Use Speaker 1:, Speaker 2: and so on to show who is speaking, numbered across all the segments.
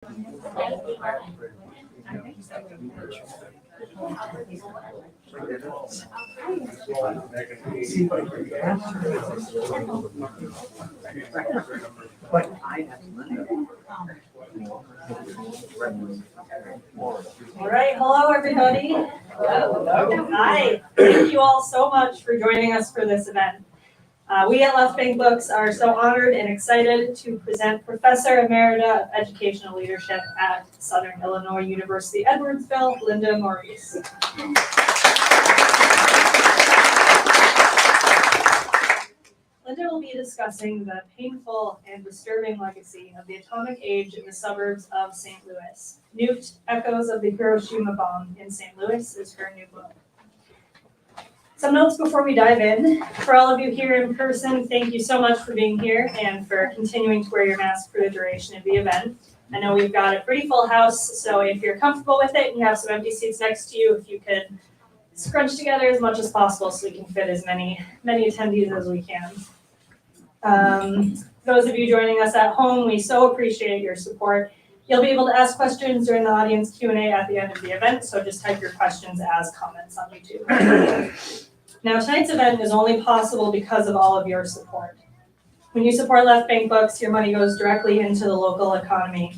Speaker 1: All right, hello everybody. Hi, thank you all so much for joining us for this event. We at Left Bank Books are so honored and excited to present Professor Emerita of Educational Leadership at Southern Illinois University, Edwardsville, Linda Morice. Linda will be discussing the painful and disturbing legacy of the atomic age in the suburbs of St. Louis. Nuked, Echoes of the Hiroshima Bomb in St. Louis is her new book. Some notes before we dive in. For all of you here in person, thank you so much for being here and for continuing to wear your mask for the duration of the event. I know we've got a pretty full house, so if you're comfortable with it and you have some empty seats next to you, if you could scrunch together as much as possible so we can fit as many attendees as we can. Those of you joining us at home, we so appreciate your support. You'll be able to ask questions during the audience Q&A at the end of the event, so just type your questions as comments on YouTube. Now, tonight's event is only possible because of all of your support. When you support Left Bank Books, your money goes directly into the local economy.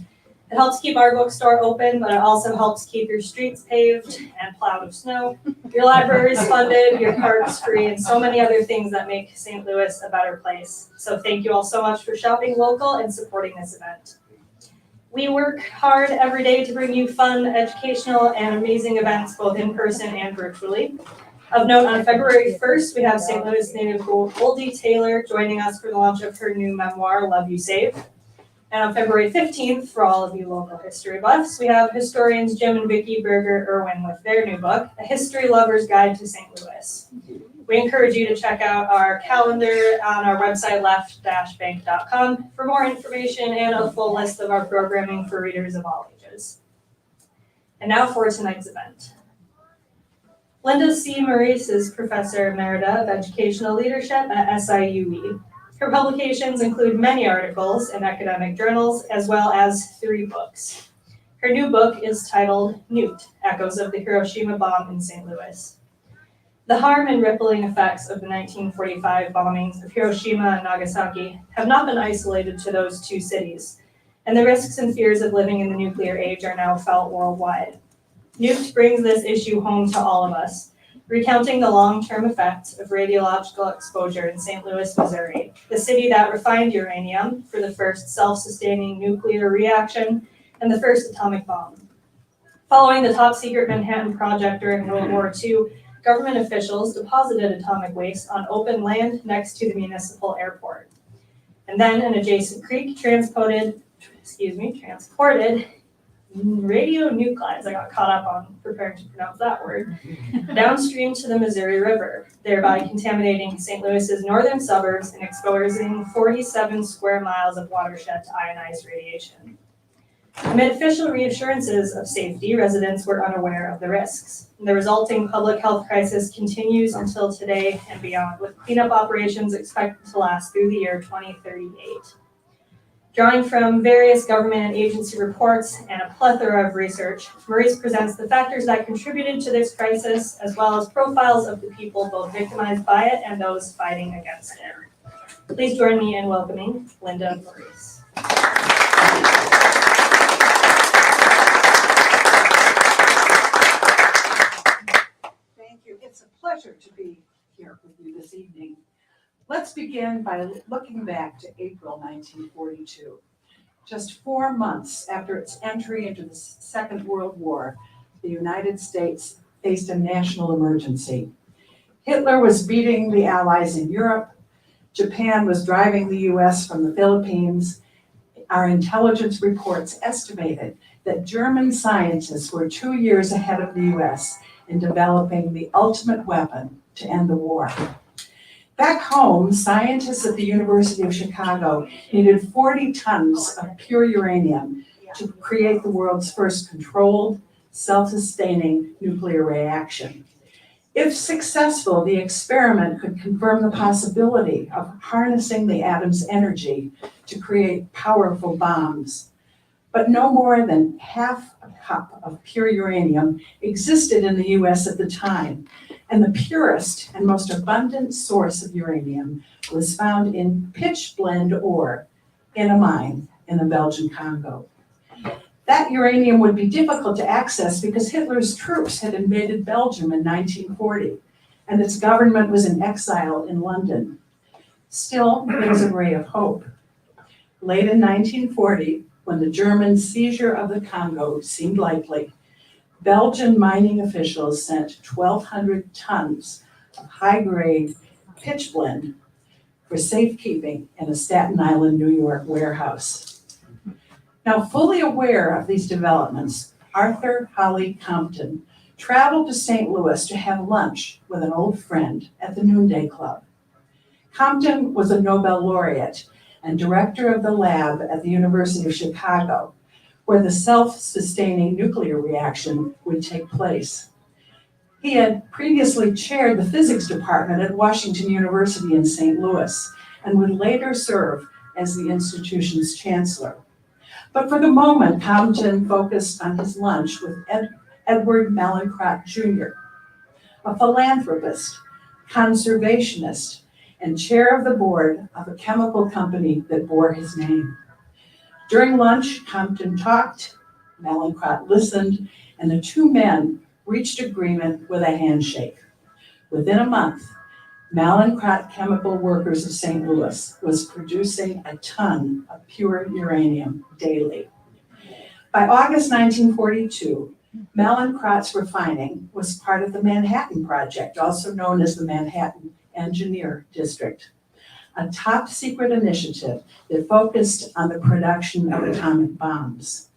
Speaker 1: It helps keep our bookstore open, but it also helps keep your streets paved and plowed with snow, your libraries funded, your parks free, and so many other things that make St. Louis a better place. So thank you all so much for shopping local and supporting this event. We work hard every day to bring you fun, educational, and amazing events, both in person and virtually. Of note, on February 1st, we have St. Louis native Goldie Taylor joining us for the launch of her new memoir, Love You Save. And on February 15th, for all of you local history buffs, we have historians Jim and Vicki Berger Irwin with their new book, A History Lover's Guide to St. Louis. We encourage you to check out our calendar on our website, left-bank.com, for more information and a full list of our programming for readers of all ages. And now for tonight's event. Linda C. Morice is Professor Emerita of Educational Leadership at SIUE. Her publications include many articles in academic journals, as well as 3 books. Her new book is titled Nuked, Echoes of the Hiroshima Bomb in St. Louis. The harm and rippling effects of the 1945 bombings of Hiroshima and Nagasaki have not been isolated to those 2 cities, and the risks and fears of living in the nuclear age are now felt worldwide. Nuked brings this issue home to all of us, recounting the long-term effects of radiological exposure in St. Louis, Missouri, the city that refined uranium for the first self-sustaining nuclear reaction and the first atomic bomb. Following the top-secret Manhattan Project during World War II, government officials deposited atomic waste on open land next to the municipal airport. And then an adjacent creek transported radionuclides, I got caught up on preparing to pronounce that word, downstream to the Missouri River, thereby contaminating St. Louis's northern suburbs and exposing 47 square miles of watershed to ionized radiation. Amid official reassurances of safety, residents were unaware of the risks. The resulting public health crisis continues until today and beyond, with cleanup operations expected to last through the year 2038. Drawing from various government and agency reports and a plethora of research, Morice presents the factors that contributed to this crisis, as well as profiles of the people both victimized by it and those fighting against it. Please join me in welcoming Linda Morice.
Speaker 2: Thank you. It's a pleasure to be here with you this evening. Let's begin by looking back to April 1942. Just 4 months after its entry into the Second World War, the United States faced a national emergency. Hitler was beating the Allies in Europe. Japan was driving the US from the Philippines. Our intelligence reports estimated that German scientists were 2 years ahead of the US in developing the ultimate weapon to end the war. Back home, scientists at the University of Chicago needed 40 tons of pure uranium to create the world's first controlled, self-sustaining nuclear reaction. If successful, the experiment could confirm the possibility of harnessing the atom's energy to create powerful bombs. but no more than half a cup of pure uranium existed in the US at the time, and the purest and most abundant source of uranium was found in pitch blende ore in a mine in the Belgian Congo. That uranium would be difficult to access because Hitler's troops had invaded Belgium in 1940, and its government was in exile in London. Still, there was a ray of hope. Late in 1940, when the German seizure of the Congo seemed likely, Belgian mining officials sent 1,200 tons of high-grade pitchblende for safekeeping in a Staten Island, New York warehouse. Now, fully aware of these developments, Arthur Holly Compton traveled to St. Louis to have lunch with an old friend at the Noonday Club. Compton was a Nobel laureate and director of the lab at the University of Chicago, where the self-sustaining nuclear reaction would take place. He had previously chaired the physics department at Washington University in St. Louis and would later serve as the institution's chancellor. But for the moment, Compton focused on his lunch with Edward Mallinckrodt Jr., a philanthropist, conservationist, and chair of the board of a chemical company that bore his name. During lunch, Compton talked, Mallinckrodt listened, and the two men reached agreement with a handshake. Within a month, Mallinckrodt Chemical Workers of St. Louis was producing a ton of pure uranium daily. By August 1942, Mallinckrodt's refining was part of the Manhattan Project, also known as the Manhattan Engineer District, a top secret initiative that focused on the production of atomic bombs.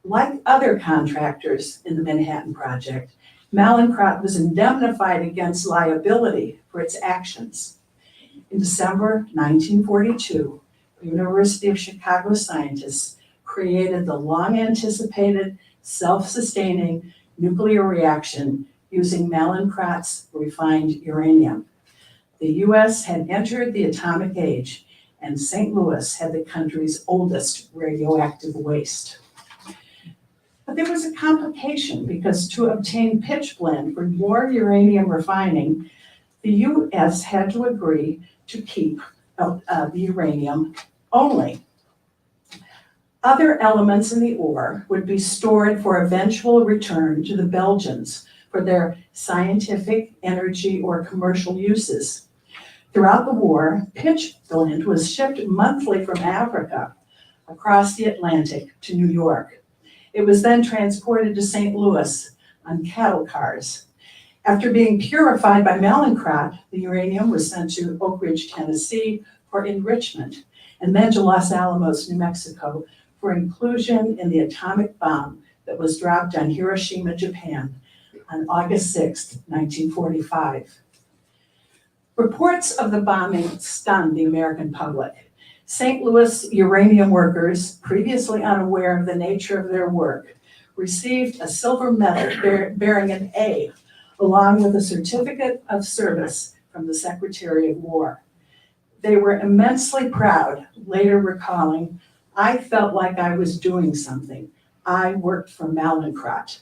Speaker 2: Like other contractors in the Manhattan Project, Mallinckrodt was indemnified against liability for its actions. In December 1942, the University of Chicago scientists created the long-anticipated self-sustaining nuclear reaction using Mallinckrodt's refined uranium. The US had entered the atomic age, and St. Louis had the country's oldest radioactive waste. But there was a complication because to obtain pitchblende for more uranium refining, the US had to agree to keep the uranium only. Other elements in the ore would be stored for eventual return to the Belgians for their scientific, energy, or commercial uses. Throughout the war, pitchblende was shipped monthly from Africa across the Atlantic to New York. It was then transported to St. Louis on cattle cars. After being purified by Mallinckrodt, the uranium was sent to Oak Ridge, Tennessee for enrichment, and then to Los Alamos, New Mexico for inclusion in the atomic bomb that was dropped on Hiroshima, Japan on August 6, 1945. Reports of the bombing stunned the American public. St. Louis uranium workers, previously unaware of the nature of their work, received a silver medal bearing an A, along with a certificate of service from the Secretary of War. They were immensely proud, later recalling, "I felt like I was doing something. I worked for Mallinckrodt."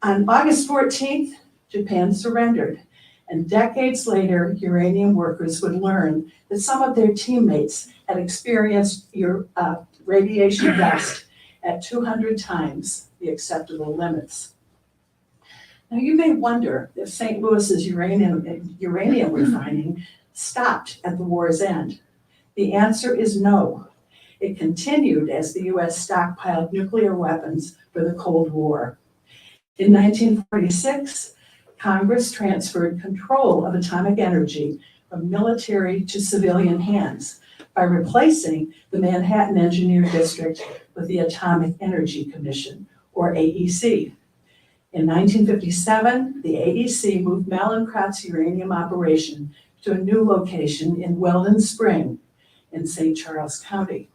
Speaker 2: On August 14th, Japan surrendered, and decades later, uranium workers would learn that some of their teammates had experienced radiation dust at 200 times the acceptable limits. Now, you may wonder if St. Louis's uranium refining stopped at the war's end. The answer is no. It continued as the US stockpiled nuclear weapons for the Cold War. In 1946, Congress transferred control of atomic energy from military to civilian hands by replacing the Manhattan Engineer District with the Atomic Energy Commission, or AEC. In 1957, the AEC moved Mallinckrodt's uranium operation to a new location in Weldon Spring in St. Charles County.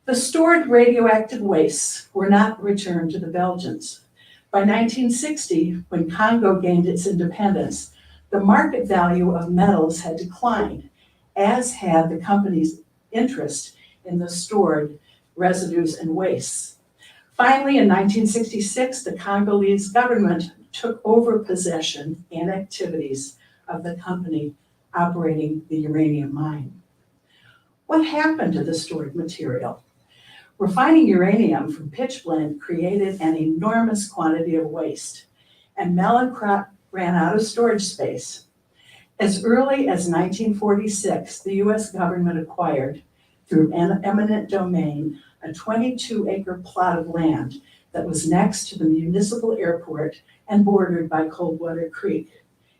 Speaker 2: The stored radioactive wastes were not returned to the Belgians. By 1960, when Congo gained its independence, the market value of metals had declined, as had the company's interest in the stored residues, and wastes. Finally, in 1966, the Congolese government took over possession and activities of the company operating the uranium mine. What happened to the stored material? Refining uranium from pitchblende created an enormous quantity of waste, and Mallinckrodt ran out of storage space. As early as 1946, the US government acquired, through eminent domain, a 22-acre plot of land that was next to the municipal airport and bordered by Coldwater Creek.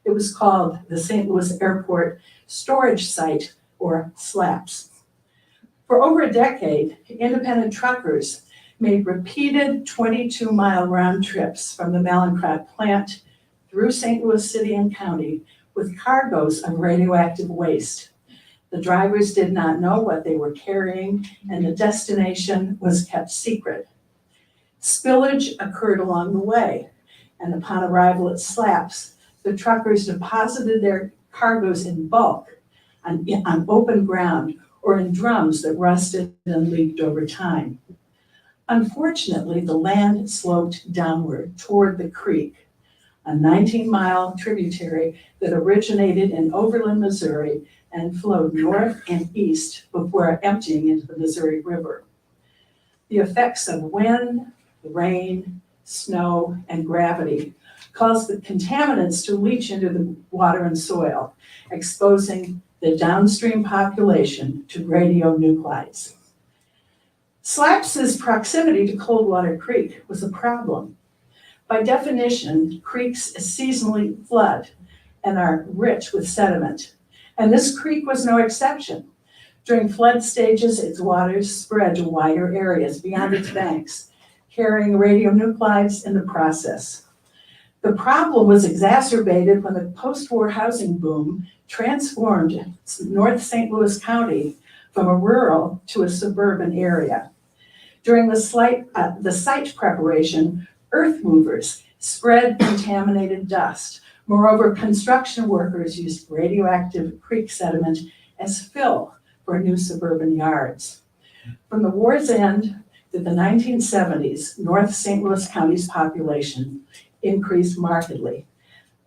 Speaker 2: It was called the St. Louis Airport Storage Site, or SLAPS. For over a decade, independent truckers made repeated 22-mile round trips from the Mallinckrodt plant through St. Louis City and County with cargoes of radioactive waste. The drivers did not know what they were carrying, and the destination was kept secret. Spillage occurred along the way, and upon arrival at SLAPS, the truckers deposited their cargoes in bulk on open ground or in drums that rusted and leaked over time. Unfortunately, the land sloped downward toward the creek, a 19-mile tributary that originated in Overland, Missouri, and flowed north and east before emptying into the Missouri River. The effects of wind, rain, snow, and gravity caused the contaminants to leach into the water and soil, exposing the downstream population to radionuclides. SLAPS's proximity to Coldwater Creek was a problem. By definition, creeks seasonally flood and are rich with sediment. And this creek was no exception. During flood stages, its waters spread to wider areas beyond its banks, carrying radionuclides in the process. The problem was exacerbated when the post-war housing boom transformed North St. Louis County from a rural to a suburban area. During the site preparation, earth movers spread contaminated dust. Moreover, construction workers used radioactive creek sediment as fill for new suburban yards. From the war's end to the 1970s, North St. Louis County's population increased markedly,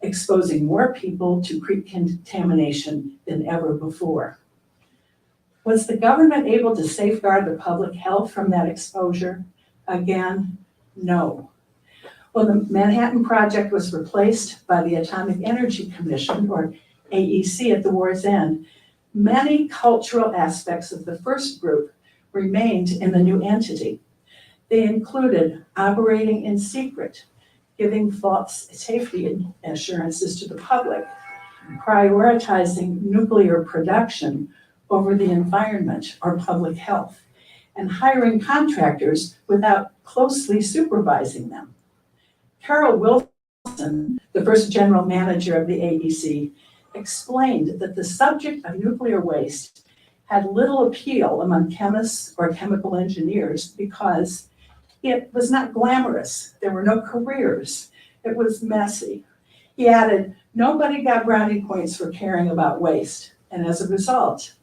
Speaker 2: exposing more people to creek contamination than ever before. Was the government able to safeguard the public health from that exposure? Again, no. When the Manhattan Project was replaced by the Atomic Energy Commission, or AEC, at the war's end, many cultural aspects of the first group remained in the new entity. They included operating in secret, giving false safety assurances to the public, prioritizing nuclear production over the environment or public health, and hiring contractors without closely supervising them. Carol Wilson, the first general manager of the AEC, explained that the subject of nuclear waste had little appeal among chemists or chemical engineers because it was not glamorous. There were no careers. It was messy. He added, nobody got brownie points for caring about waste. And as a result,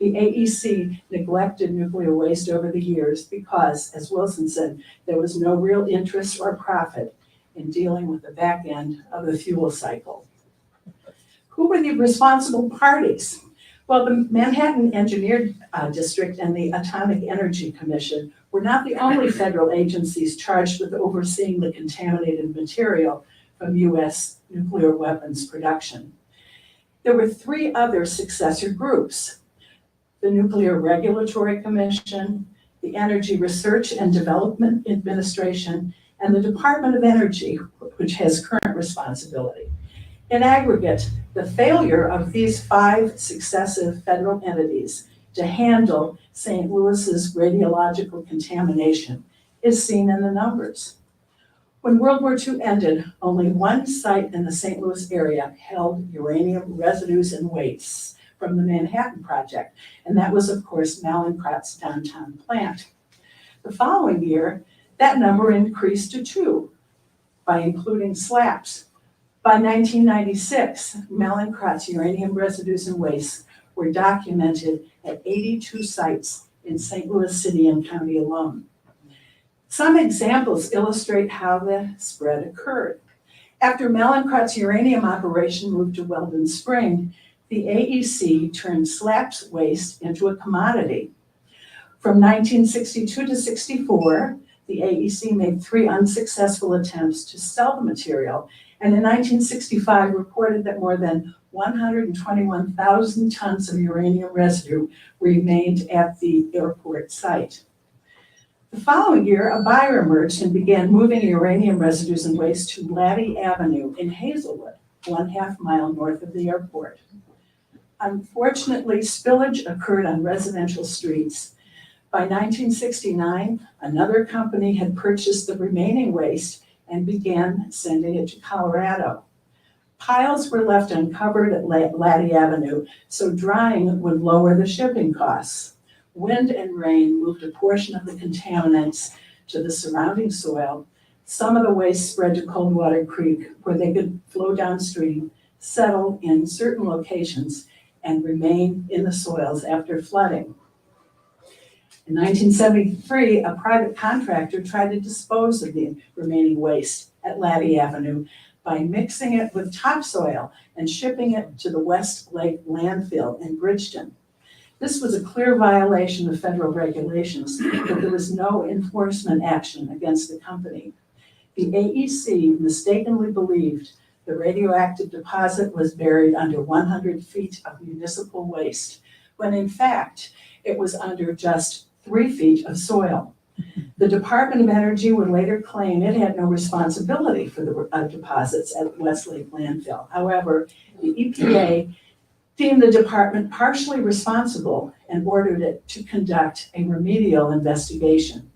Speaker 2: the AEC neglected nuclear waste over the years because, as Wilson said, there was no real interest or profit in dealing with the back end of the fuel cycle. Who were the responsible parties? Well, the Manhattan Engineer District and the Atomic Energy Commission were not the only federal agencies charged with overseeing the contaminated material from US nuclear weapons production. There were three other successor groups: the Nuclear Regulatory Commission, the Energy Research and Development Administration, and the Department of Energy, which has current responsibility. In aggregate, the failure of these five successive federal entities to handle St. Louis's radiological contamination is seen in the numbers. When World War II ended, only one site in the St. Louis area held uranium residues and wastes from the Manhattan Project, and that was, of course, Mallinckrodt's downtown plant. The following year, that number increased to 2 by including SLAPS. By 1996, Mallinckrodt's uranium residues and wastes were documented at 82 sites in St. Louis City and County alone. Some examples illustrate how the spread occurred. After Mallinckrodt's uranium operation moved to Weldon Spring, the AEC turned slaps waste into a commodity. From 1962 to 64, the AEC made 3 unsuccessful attempts to sell the material, and in 1965 reported that more than 121,000 tons of uranium residue remained at the airport site. The following year, a buyer emerged and began moving uranium residues and waste to Laddie Avenue in Hazelwood, 1/2 mile north of the airport. Unfortunately, spillage occurred on residential streets. By 1969, another company had purchased the remaining waste and began sending it to Colorado. Piles were left uncovered at Laddie Avenue, so drying would lower the shipping costs. Wind and rain moved a portion of the contaminants to the surrounding soil. Some of the waste spread to Coldwater Creek, where they could flow downstream, settle in certain locations, and remain in the soils after flooding. In 1973, a private contractor tried to dispose of the remaining waste at Laddie Avenue by mixing it with topsoil and shipping it to the West Lake landfill in Bridgeton. This was a clear violation of federal regulations, but there was no enforcement action against the company. The AEC mistakenly believed the radioactive deposit was buried under 100 feet of municipal waste, when in fact, it was under just 3 feet of soil. The Department of Energy would later claim it had no responsibility for the deposits at Westlake landfill. However, the EPA deemed the department partially responsible and ordered it to conduct a remedial investigation.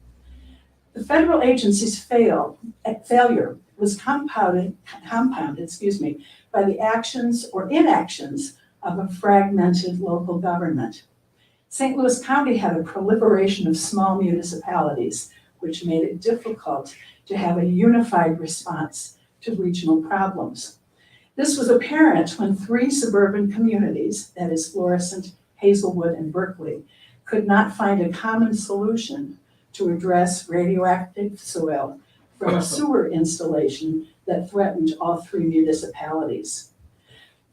Speaker 2: The federal agency's failure was compounded by the actions or inactions of a fragmented local government. St. Louis County had a proliferation of small municipalities, which made it difficult to have a unified response to regional problems. This was apparent when 3 suburban communities, that is Florissant, Hazelwood, and Berkeley, could not find a common solution to address radioactive soil from a sewer installation that threatened all 3 municipalities.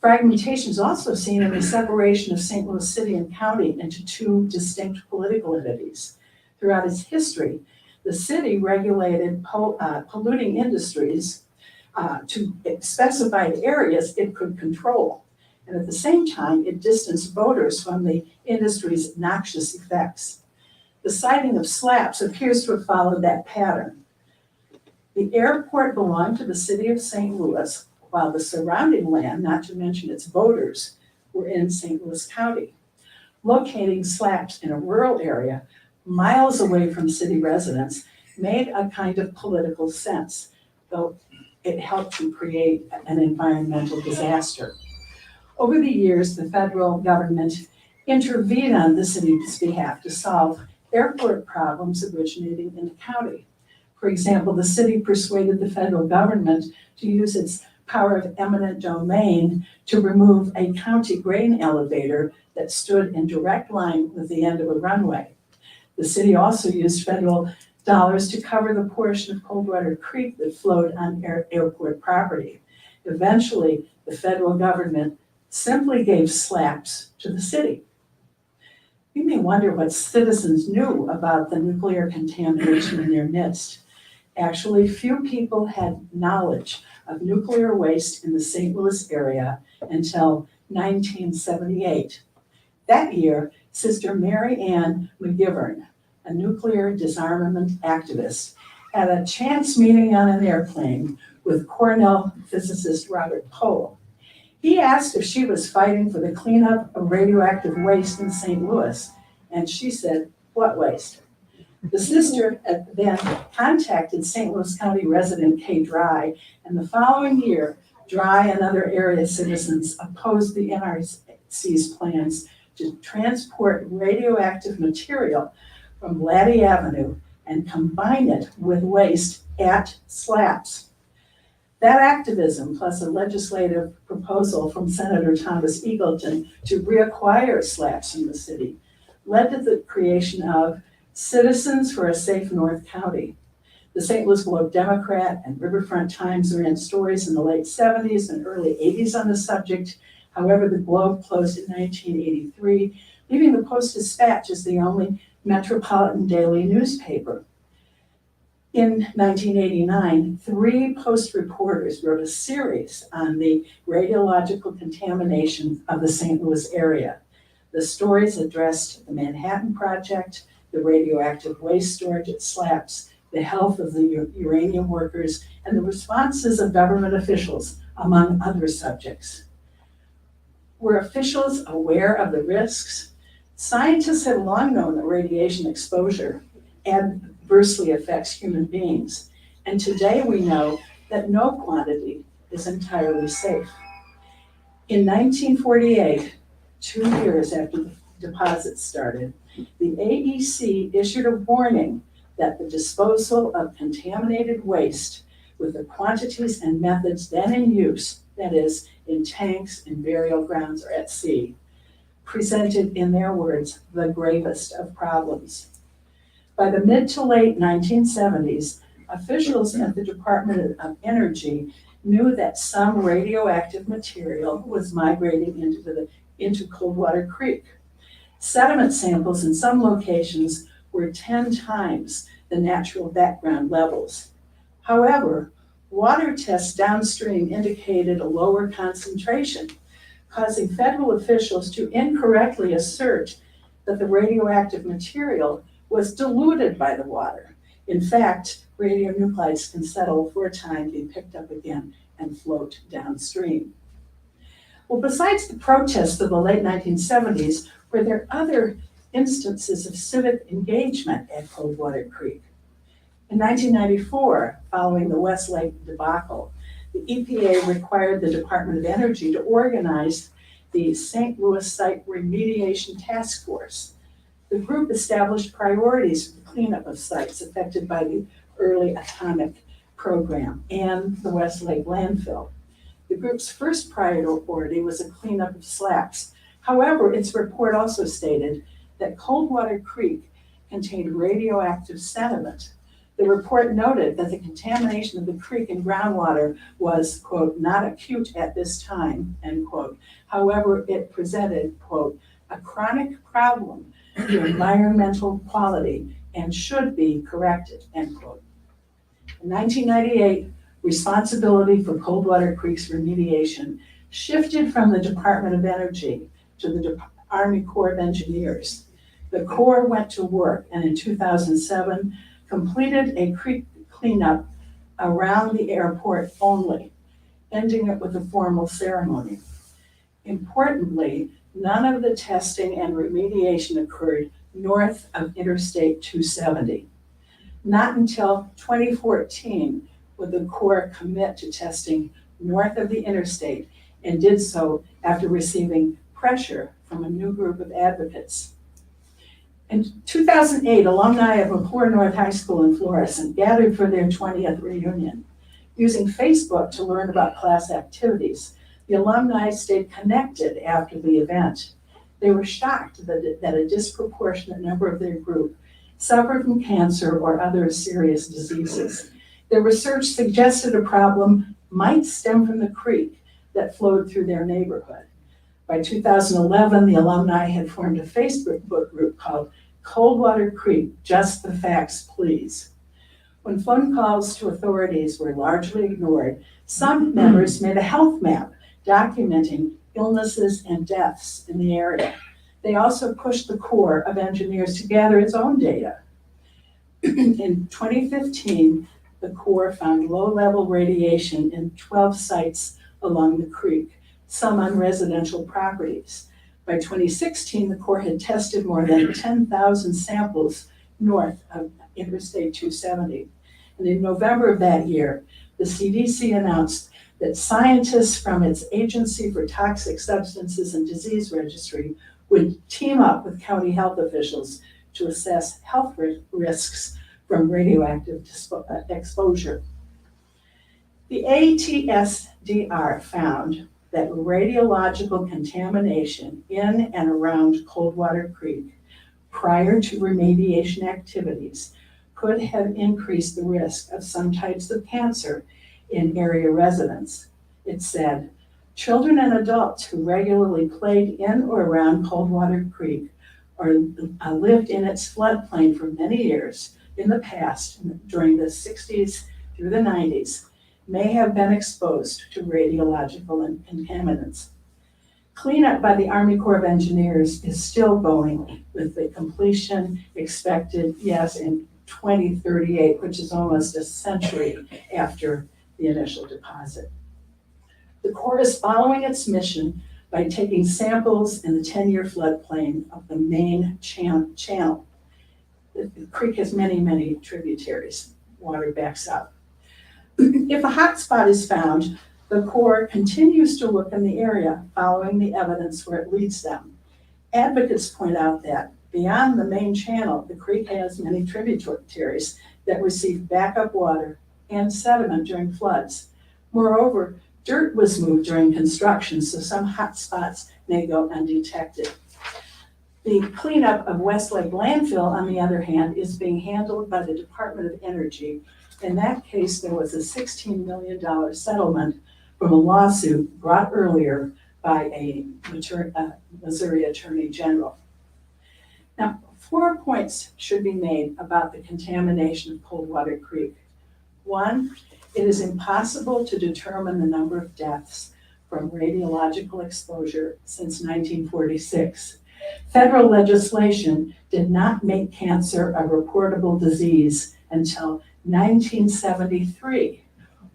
Speaker 2: Fragmentation is also seen in the separation of St. Louis City and County into 2 distinct political entities. Throughout its history, the city regulated polluting industries to specified areas it could control. And at the same time, it distanced voters from the industry's noxious effects. The siting of slaps appears to have followed that pattern. The airport belonged to the city of St. Louis, while the surrounding land, not to mention its voters, were in St. Louis County. Locating slaps in a rural area, miles away from city residents, made a kind of political sense, though it helped to create an environmental disaster. Over the years, the federal government intervened on the city's behalf to solve airport problems originating in the county. For example, the city persuaded the federal government to use its power of eminent domain to remove a county grain elevator that stood in direct line with the end of a runway. The city also used federal dollars to cover the portion of Coldwater Creek that flowed on airport property. Eventually, the federal government simply gave slaps to the city. You may wonder what citizens knew about the nuclear contamination in their midst. Actually, few people had knowledge of nuclear waste in the St. Louis area until 1978. That year, Sister Mary Ann McGivern, a nuclear disarmament activist, had a chance meeting on an airplane with Cornell physicist Robert Pohl. He asked if she was fighting for the cleanup of radioactive waste in St. Louis, and she said, "What waste?" The sister then contacted St. Louis County resident Kay Dry, and the following year, Dry and other area citizens opposed the NRC's plans to transport radioactive material from Laddie Avenue and combine it with waste at slaps. That activism, plus a legislative proposal from Senator Thomas Eagleton to reacquire slaps from the city, led to the creation of Citizens for a Safe North County. The St. Louis Globe Democrat and Riverfront Times ran stories in the late 70s and early 80s on the subject. However, the Globe closed in 1983, leaving the Post-Dispatch as the only metropolitan daily newspaper. In 1989, 3 Post reporters wrote a series on the radiological contamination of the St. Louis area. The stories addressed the Manhattan Project, the radioactive waste storage at SLAPS, the health of the uranium workers, and the responses of government officials, among other subjects. Were officials aware of the risks? Scientists had long known that radiation exposure adversely affects human beings, and today we know that no quantity is entirely safe. In 1948, 2 years after the deposits started, the AEC issued a warning that the disposal of contaminated waste with the quantities and methods then in use, that is, in tanks, in burial grounds, or at sea, presented, in their words, the gravest of problems. By the mid to late 1970s, officials at the Department of Energy knew that some radioactive material was migrating into Coldwater Creek. Sediment samples in some locations were 10 times the natural background levels. However, water tests downstream indicated a lower concentration, causing federal officials to incorrectly assert that the radioactive material was diluted by the water. In fact, radionuclides can settle for a time, be picked up again, and float downstream. Well, besides the protests of the late 1970s, were there other instances of civic engagement at Coldwater Creek? In 1994, following the Westlake debacle, the EPA required the Department of Energy to organize the St. Louis Site Remediation Task Force. The group established priorities for the cleanup of sites affected by the early atomic program and the Westlake landfill. The group's first priority was a cleanup of SLAPS. However, its report also stated that Coldwater Creek contained radioactive sediment. The report noted that the contamination of the creek and groundwater was, quote, not acute at this time, end quote. However, it presented, quote, a chronic problem to environmental quality and should be corrected, end quote. In 1998, responsibility for Coldwater Creek's remediation shifted from the Department of Energy to the Army Corps of Engineers. The Corps went to work and in 2007 completed a creek cleanup around the airport only, ending it with a formal ceremony. Importantly, none of the testing and remediation occurred north of Interstate 270. Not until 2014 would the Corps commit to testing north of the interstate, and did so after receiving pressure from a new group of advocates. In 2008, alumni of McClure North High School in Florissant gathered for their 20th reunion. Using Facebook to learn about class activities, the alumni stayed connected after the event. They were shocked that a disproportionate number of their group suffered from cancer or other serious diseases. Their research suggested a problem might stem from the creek that flowed through their neighborhood. By 2011, the alumni had formed a Facebook group called Coldwater Creek, Just the Facts, Please. When phone calls to authorities were largely ignored, some members made a health map documenting illnesses and deaths in the area. They also pushed the Corps of Engineers to gather its own data. In 2015, the Corps found low-level radiation in 12 sites along the creek, some on residential properties. By 2016, the Corps had tested more than 10,000 samples north of Interstate 270. And in November of that year, the CDC announced that scientists from its Agency for Toxic Substances and Disease Registry would team up with county health officials to assess health risks from radioactive exposure. The ATSDR found that radiological contamination in and around Coldwater Creek prior to remediation activities could have increased the risk of some types of cancer in area residents. It said, children and adults who regularly played in or around Coldwater Creek or lived in its floodplain for many years in the past, during the 60s through the 90s, may have been exposed to radiological contaminants. Cleanup by the Army Corps of Engineers is still going, with the completion expected, yes, in 2038, which is almost a century after the initial deposit. The Corps is following its mission by taking samples in the 10-year floodplain of the main channel. The creek has many, many tributaries. Water backs up. If a hot spot is found, the Corps continues to look in the area, following the evidence where it leads them. Advocates point out that beyond the main channel, the creek has many tributaries that receive backup water and sediment during floods. Moreover, dirt was moved during construction, so some hot spots may go undetected. The cleanup of Westlake landfill, on the other hand, is being handled by the Department of Energy. In that case, there was a $16 million settlement from a lawsuit brought earlier by a Missouri Attorney General. Now, 4 points should be made about the contamination of Coldwater Creek. 1, it is impossible to determine the number of deaths from radiological exposure since 1946. Federal legislation did not make cancer a reportable disease until 1973,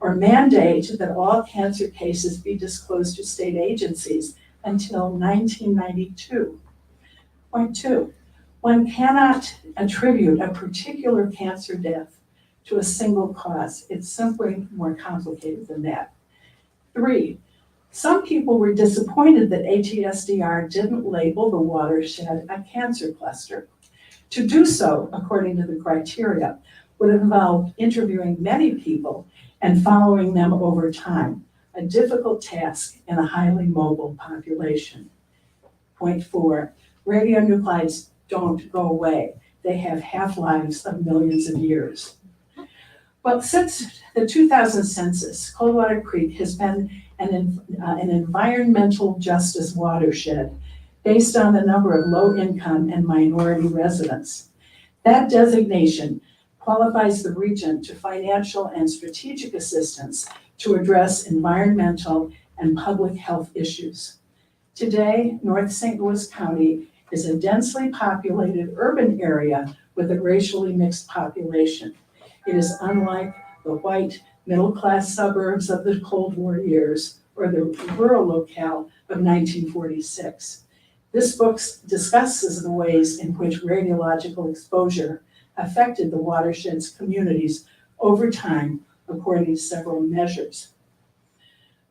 Speaker 2: or mandate that all cancer cases be disclosed to state agencies until 1992. Point 2, one cannot attribute a particular cancer death to a single cause. It's simply more complicated than that. 3, some people were disappointed that ATSDR didn't label the watershed a cancer cluster. To do so, according to the criteria, would involve interviewing many people and following them over time, a difficult task in a highly mobile population. Point 4, radionuclides don't go away. They have half-lives of millions of years. Well, since the 2000 census, Coldwater Creek has been an environmental justice watershed based on the number of low-income and minority residents. That designation qualifies the region to financial and strategic assistance to address environmental and public health issues. Today, North St. Louis County is a densely populated urban area with a racially mixed population. It is unlike the white middle-class suburbs of the Cold War years or the rural locale of 1946. This book discusses the ways in which radiological exposure affected the watershed's communities over time, according to several measures.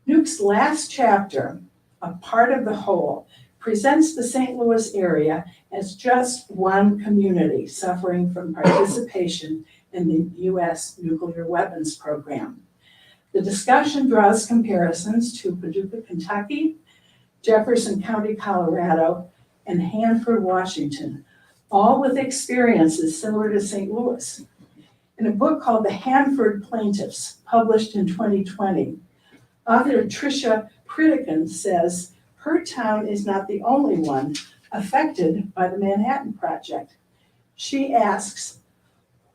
Speaker 2: Nuke's last chapter, A Part of the Whole, presents the St. Louis area as just one community suffering from participation in the U.S. nuclear weapons program. The discussion draws comparisons to Paducah, Kentucky, Jefferson County, Colorado, and Hanford, Washington, all with experiences similar to St. Louis. In a book called The Hanford Plaintiffs, published in 2020, author Tricia Pritikin says her town is not the only one affected by the Manhattan Project. She asks,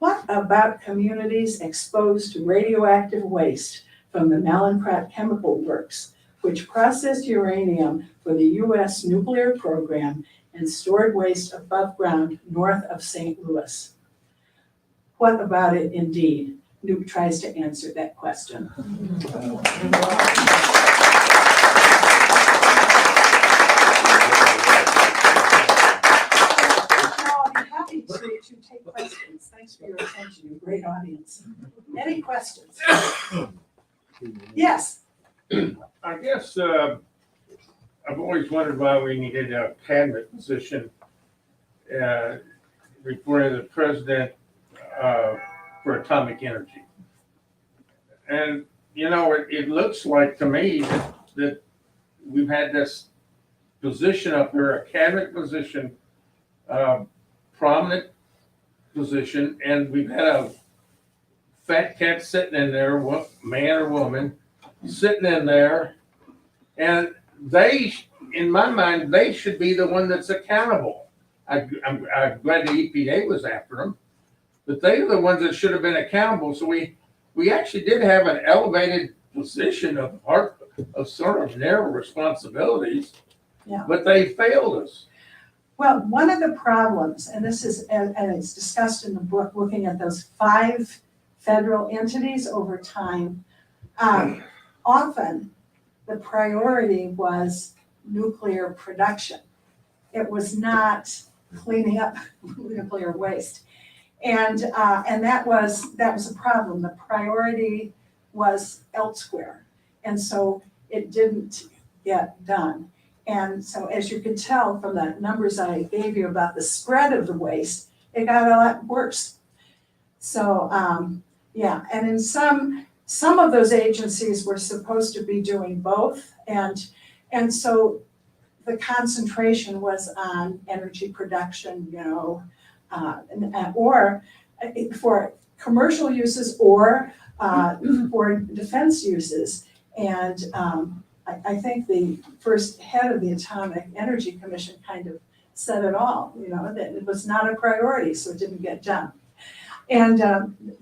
Speaker 2: what about communities exposed to radioactive waste from the Mallinckrodt Chemical Works, which processed uranium for the U.S. nuclear program and stored waste above ground north of St. Louis? What about it indeed? Nuke tries to answer that question. To take questions. Thanks for your attention, you great audience. Any questions? Yes.
Speaker 3: I guess I've always wondered why we needed a cabinet position reporting the president for atomic energy. And, you know, it looks like to me that we've had this position up here, a cabinet position, prominent position, and we've had a fat cat sitting in there, man or woman, sitting in there, and they, in my mind, they should be the one that's accountable. I'm glad the EPA was after them, but they are the ones that should have been accountable. So we actually did have an elevated position of sort of narrow responsibilities,
Speaker 2: Yeah.
Speaker 3: but they failed us.
Speaker 2: Well, one of the problems, and this is, and it's discussed in the book, looking at those 5 federal entities over time, often the priority was nuclear production. It was not cleaning up nuclear waste. And that was a problem. The priority was elsewhere. And so it didn't get done. And so as you can tell from the numbers I gave you about the spread of the waste, it got a lot worse. So, yeah, and in some of those agencies were supposed to be doing both. And so the concentration was on energy production, or for commercial uses or for defense uses. And I think the first head of the Atomic Energy Commission kind of said it all, that it was not a priority, so it didn't get done. And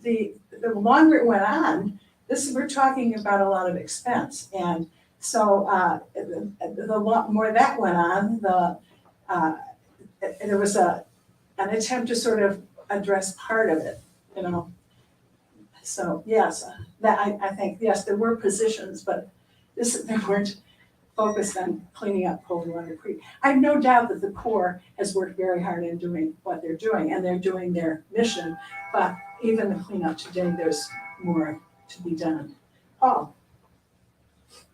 Speaker 2: the longer it went on, we're talking about a lot of expense. And so the more that went on, there was an attempt to sort of address part of it, So yes, that I think, yes, there were positions, but they weren't focused on cleaning up Coldwater Creek. I have no doubt that the Corps has worked very hard in doing what they're doing, and they're doing their mission, but even the cleanup today, there's more to be done. Paul?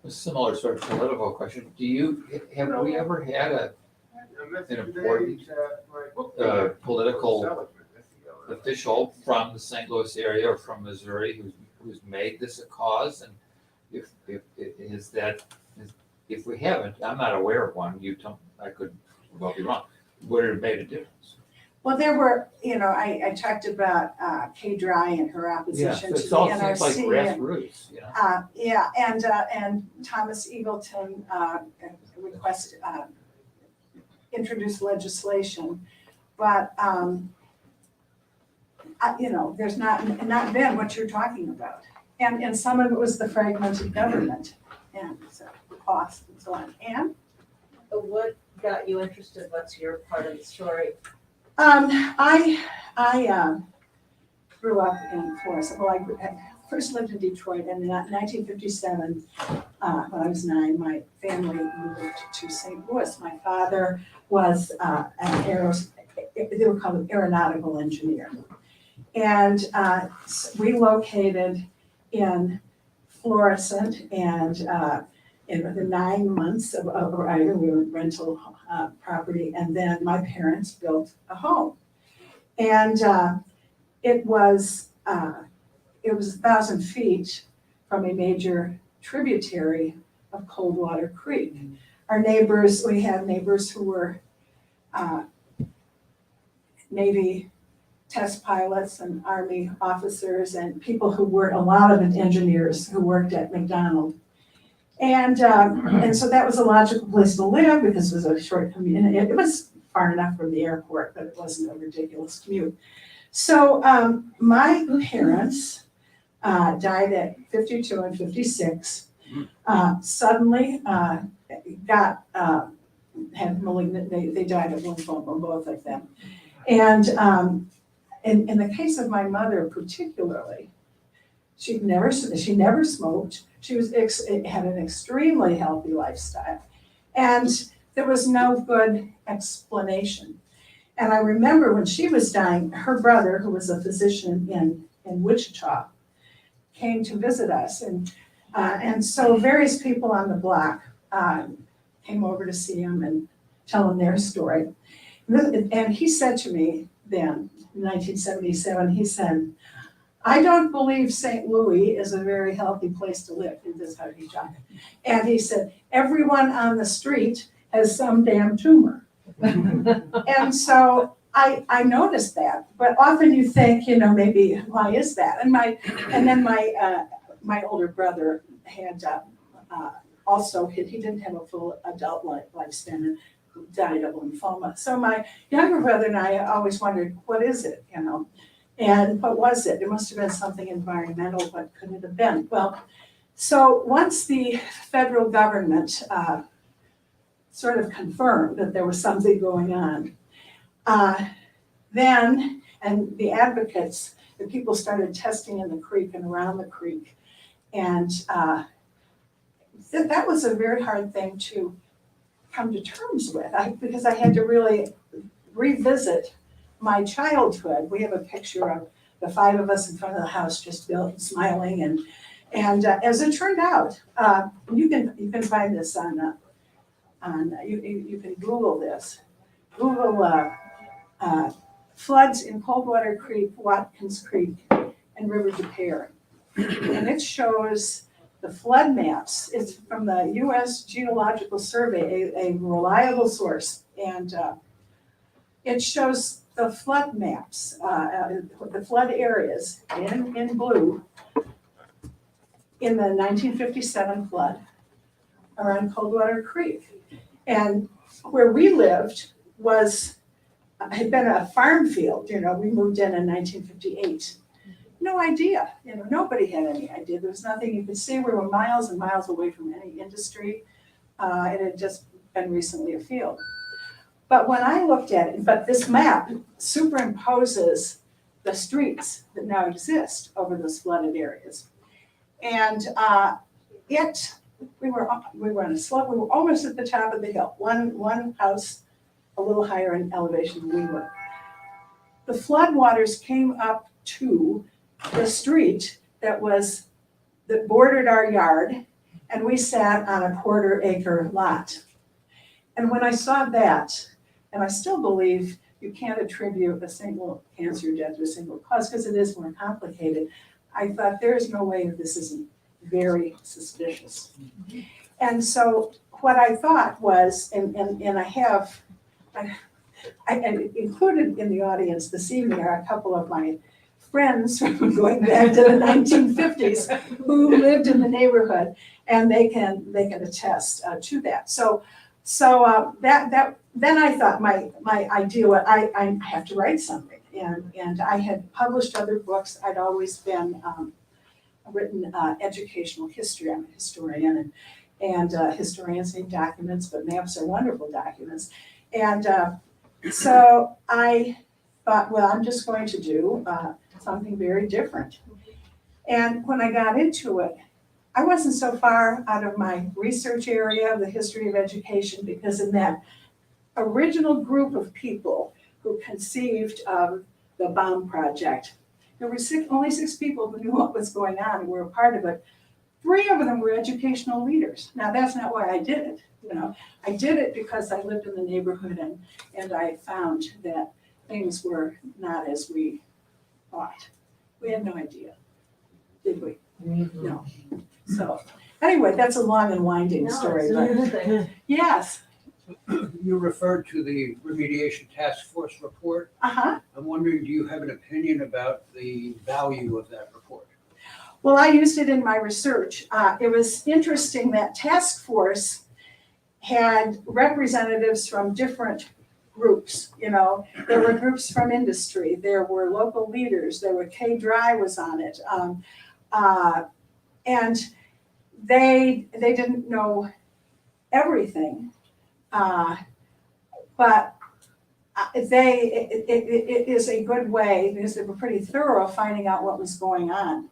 Speaker 4: A similar sort of political question. Have we ever had an important political official from the St. Louis area or from Missouri who's made this a cause? And if we haven't, I'm not aware of one. I could well be wrong. Would it have made a difference?
Speaker 2: Well, there were, I talked about Kay Dry and her opposition to the
Speaker 4: all
Speaker 2: NRC.
Speaker 4: seems like grassroots,
Speaker 2: And Thomas Eagleton introduced legislation, but there's not been what you're talking about, and some of it was the fragmented government, and so the cost and so on. And
Speaker 5: what got you interested? What's your part of the story?
Speaker 2: I grew up in Florida. Well, I first lived in Detroit, and in 1957, when I was 9, my family moved to St. Louis. My father was they were called an aeronautical engineer. And we located in Florissant, and in the 9 months of arriving, we were rental property, and then my parents built a home. And it was 1,000 feet from a major tributary of Coldwater Creek. We had neighbors who were Navy test pilots and Army officers and people who were, a lot of engineers who worked at McDonald. And so that was a logical place to live because it was a short commute. It was far enough from the airport, but it wasn't a ridiculous commute. So my parents died at 52 and 56, suddenly had malignant, they died of lymphoma, both of them. And in the case of my mother particularly, she never smoked. She had an extremely healthy lifestyle, and there was no good explanation. And I remember when she was dying, her brother, who was a physician in Wichita, came to visit us, and so various people on the block came over to see him and tell him their story. And he said to me then, in 1977, he said, "I don't believe St. Louis is a very healthy place to live." This is how he talked. And he said, "Everyone on the street has some damn tumor." And so I noticed that, but often you think, maybe, why is that? And then my older brother had, also, he didn't have a full adult lifespan and died of lymphoma. So my younger brother and I always wondered, what is it, And what was it? It must have been something environmental. What could it have been? Well, so once the federal government sort of confirmed that there was something going on, then, and the advocates, the people started testing in the creek and around the creek. And that was a very hard thing to come to terms with, because I had to really revisit my childhood. We have a picture of the five of us in front of the house just smiling, and as it turned out, you can find this on you can Google this. Google floods in Coldwater Creek, Watkins Creek, and River des Peres, and it shows the flood maps. It's from the U.S. Geological Survey, a reliable source, and it shows the flood maps, the flood areas in blue in the 1957 flood around Coldwater Creek. And where we lived had been a farm field. We moved in 1958. No idea, nobody had any idea. There was nothing you could see. We were miles and miles away from any industry. It had just been recently a field. But when I looked at it, but this map superimposes the streets that now exist over those flooded areas. And we were on a slope. We were almost at the top of the hill. One house a little higher in elevation than we were. The floodwaters came up to the street that bordered our yard, and we sat on a 1/4-acre lot. And when I saw that, and I still believe you can't attribute a single cancer death to a single cause because it is more complicated, I thought there is no way that this isn't very suspicious. And so what I thought was, and I included in the audience this evening are a couple of my friends from going back to the 1950s who lived in the neighborhood, and they can attest to that. So then I thought my idea was I have to write something, and I had published other books. I'd always been written educational history. I'm a historian, and historians need documents, but maps are wonderful documents. And so I thought, well, I'm just going to do something very different. And when I got into it, I wasn't so far out of my research area of the history of education, because in that original group of people who conceived of the bomb project, there were only 6 people who knew what was going on and were a part of it. 3 of them were educational leaders. Now, that's not why I did it. I did it because I lived in the neighborhood, and I found that things were not as we thought. We had no idea, did we? No. So anyway, that's a long and winding story. But yes.
Speaker 6: You referred to the remediation task force report.
Speaker 2: Uh-huh.
Speaker 6: I'm wondering, do you have an opinion about the value of that report?
Speaker 2: Well, I used it in my research. It was interesting that task force had representatives from different groups. There were groups from industry, there were local leaders, there were K-Dry was on it. And they didn't know everything, but it is a good way, because they were pretty thorough finding out what was going on.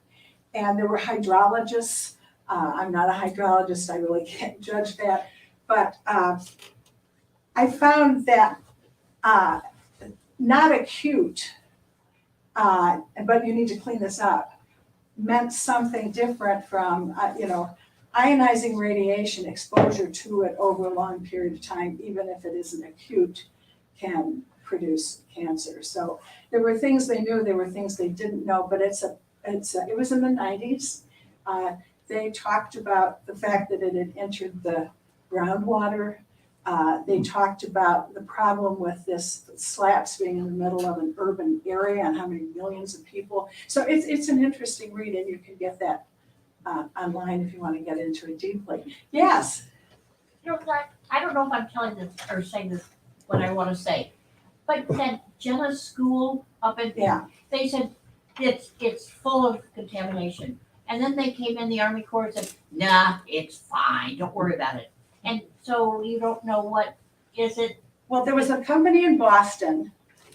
Speaker 2: And there were hydrologists. I'm not a hydrologist, I really can't judge that. But I found that not acute, but you need to clean this up, meant something different from, ionizing radiation, exposure to it over a long period of time, even if it isn't acute, can produce cancer. So there were things they knew, there were things they didn't know, but it was in the 90s. They talked about the fact that it had entered the groundwater They talked about the problem with this SLAPS being in the middle of an urban area and how many millions of people. So it's an interesting read, and you can get that online if you want to get into it deeply. Yes,
Speaker 7: You know, I don't know if I'm telling this or saying this what I want to say, but that Jenna's school up in,
Speaker 2: yeah,
Speaker 7: they said it's full of contamination. And then they came in, the Army Corps said, nah, it's fine, don't worry about it. And so you don't know what, is it,
Speaker 2: well, there was a company in Boston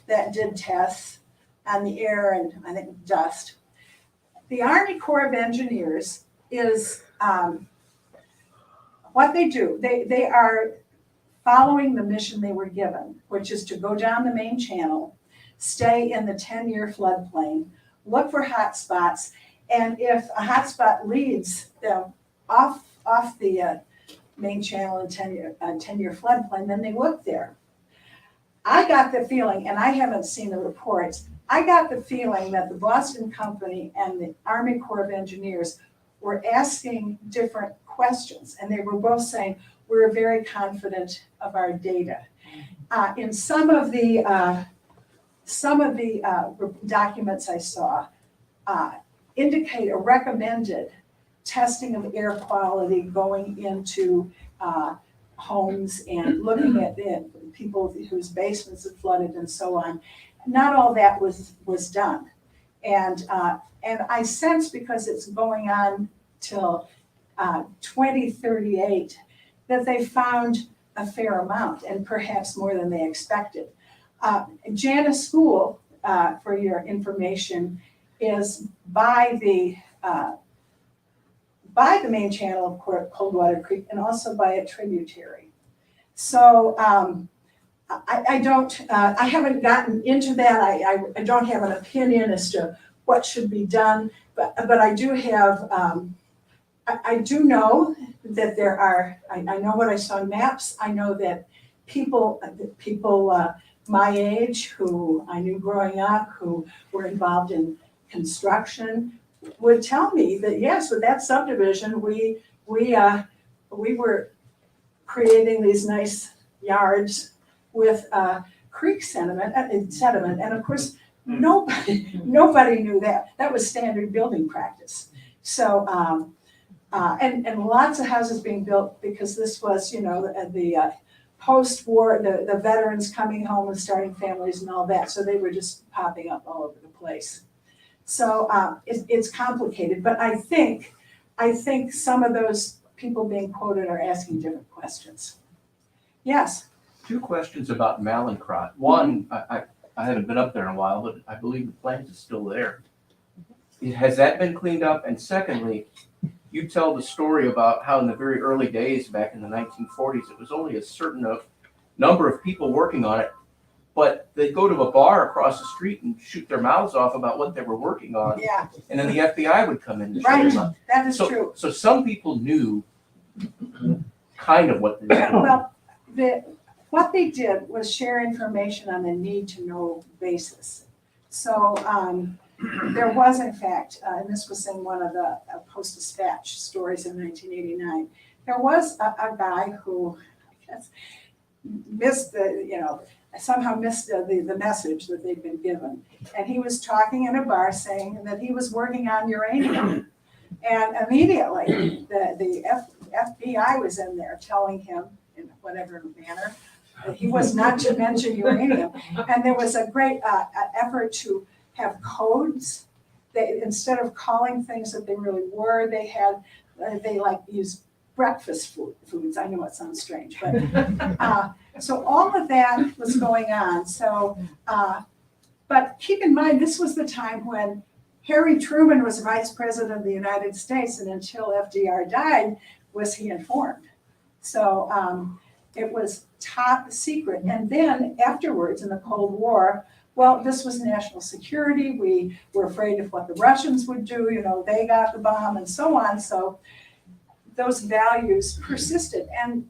Speaker 2: that did tests on the air and I think dust. The Army Corps of Engineers is, what they do, they are following the mission they were given, which is to go down the main channel, stay in the 10-year floodplain, look for hot spots, and if a hot spot leads them off the main channel and 10-year floodplain, then they look there. I got the feeling, and I haven't seen the reports, I got the feeling that the Boston company and the Army Corps of Engineers were asking different questions, and they were both saying, we're very confident of our data. In some of the documents I saw indicate a recommended testing of air quality going into homes and looking at people whose basements had flooded and so on. Not all that was done. And I sense, because it's going on till 2038, that they found a fair amount and perhaps more than they expected. Jana's school, for your information, is by the main channel of Coldwater Creek and also by a tributary. So I haven't gotten into that. I don't have an opinion as to what should be done, but I do have, I do know that there are, I know what I saw on maps. I know that people my age who I knew growing up, who were involved in construction, would tell me that yes, with that subdivision, we were creating these nice yards with creek sediment, and of course nobody knew that. That was standard building practice. So and lots of houses being built because this was the post-war, the veterans coming home and starting families and all that. So they were just popping up all over the place. So it's complicated, but I think some of those people being quoted are asking different questions. Yes.
Speaker 8: 2 questions about Malincrot. One, I haven't been up there in a while, but I believe the plant is still there. Has that been cleaned up? And secondly, you tell the story about how in the very early days back in the 1940s, it was only a certain number of people working on it, but they'd go to a bar across the street and shoot their mouths off about what they were working on.
Speaker 2: Yeah.
Speaker 8: And then the FBI would come in to shut
Speaker 2: Right.
Speaker 8: them up.
Speaker 2: That is true.
Speaker 8: So some people knew kind of what they were doing.
Speaker 2: Well, what they did was share information on a need-to-know basis. So there was, in fact, and this was in one of the Post-Dispatch stories in 1989, there was a guy who, I guess, somehow missed the message that they'd been given. And he was talking in a bar saying that he was working on uranium. And immediately the FBI was in there telling him, in whatever manner, that he was not to mention uranium. And there was a great effort to have codes. They, instead of calling things that they really were, they used breakfast foods. I know it sounds strange, but so all of that was going on. So, but keep in mind, this was the time when Harry Truman was Vice President of the United States, and until FDR died, was he informed. So it was top secret. And then afterwards, in the Cold War, well, this was national security. We were afraid of what the Russians would do. They got the bomb and so on. So those values persisted. And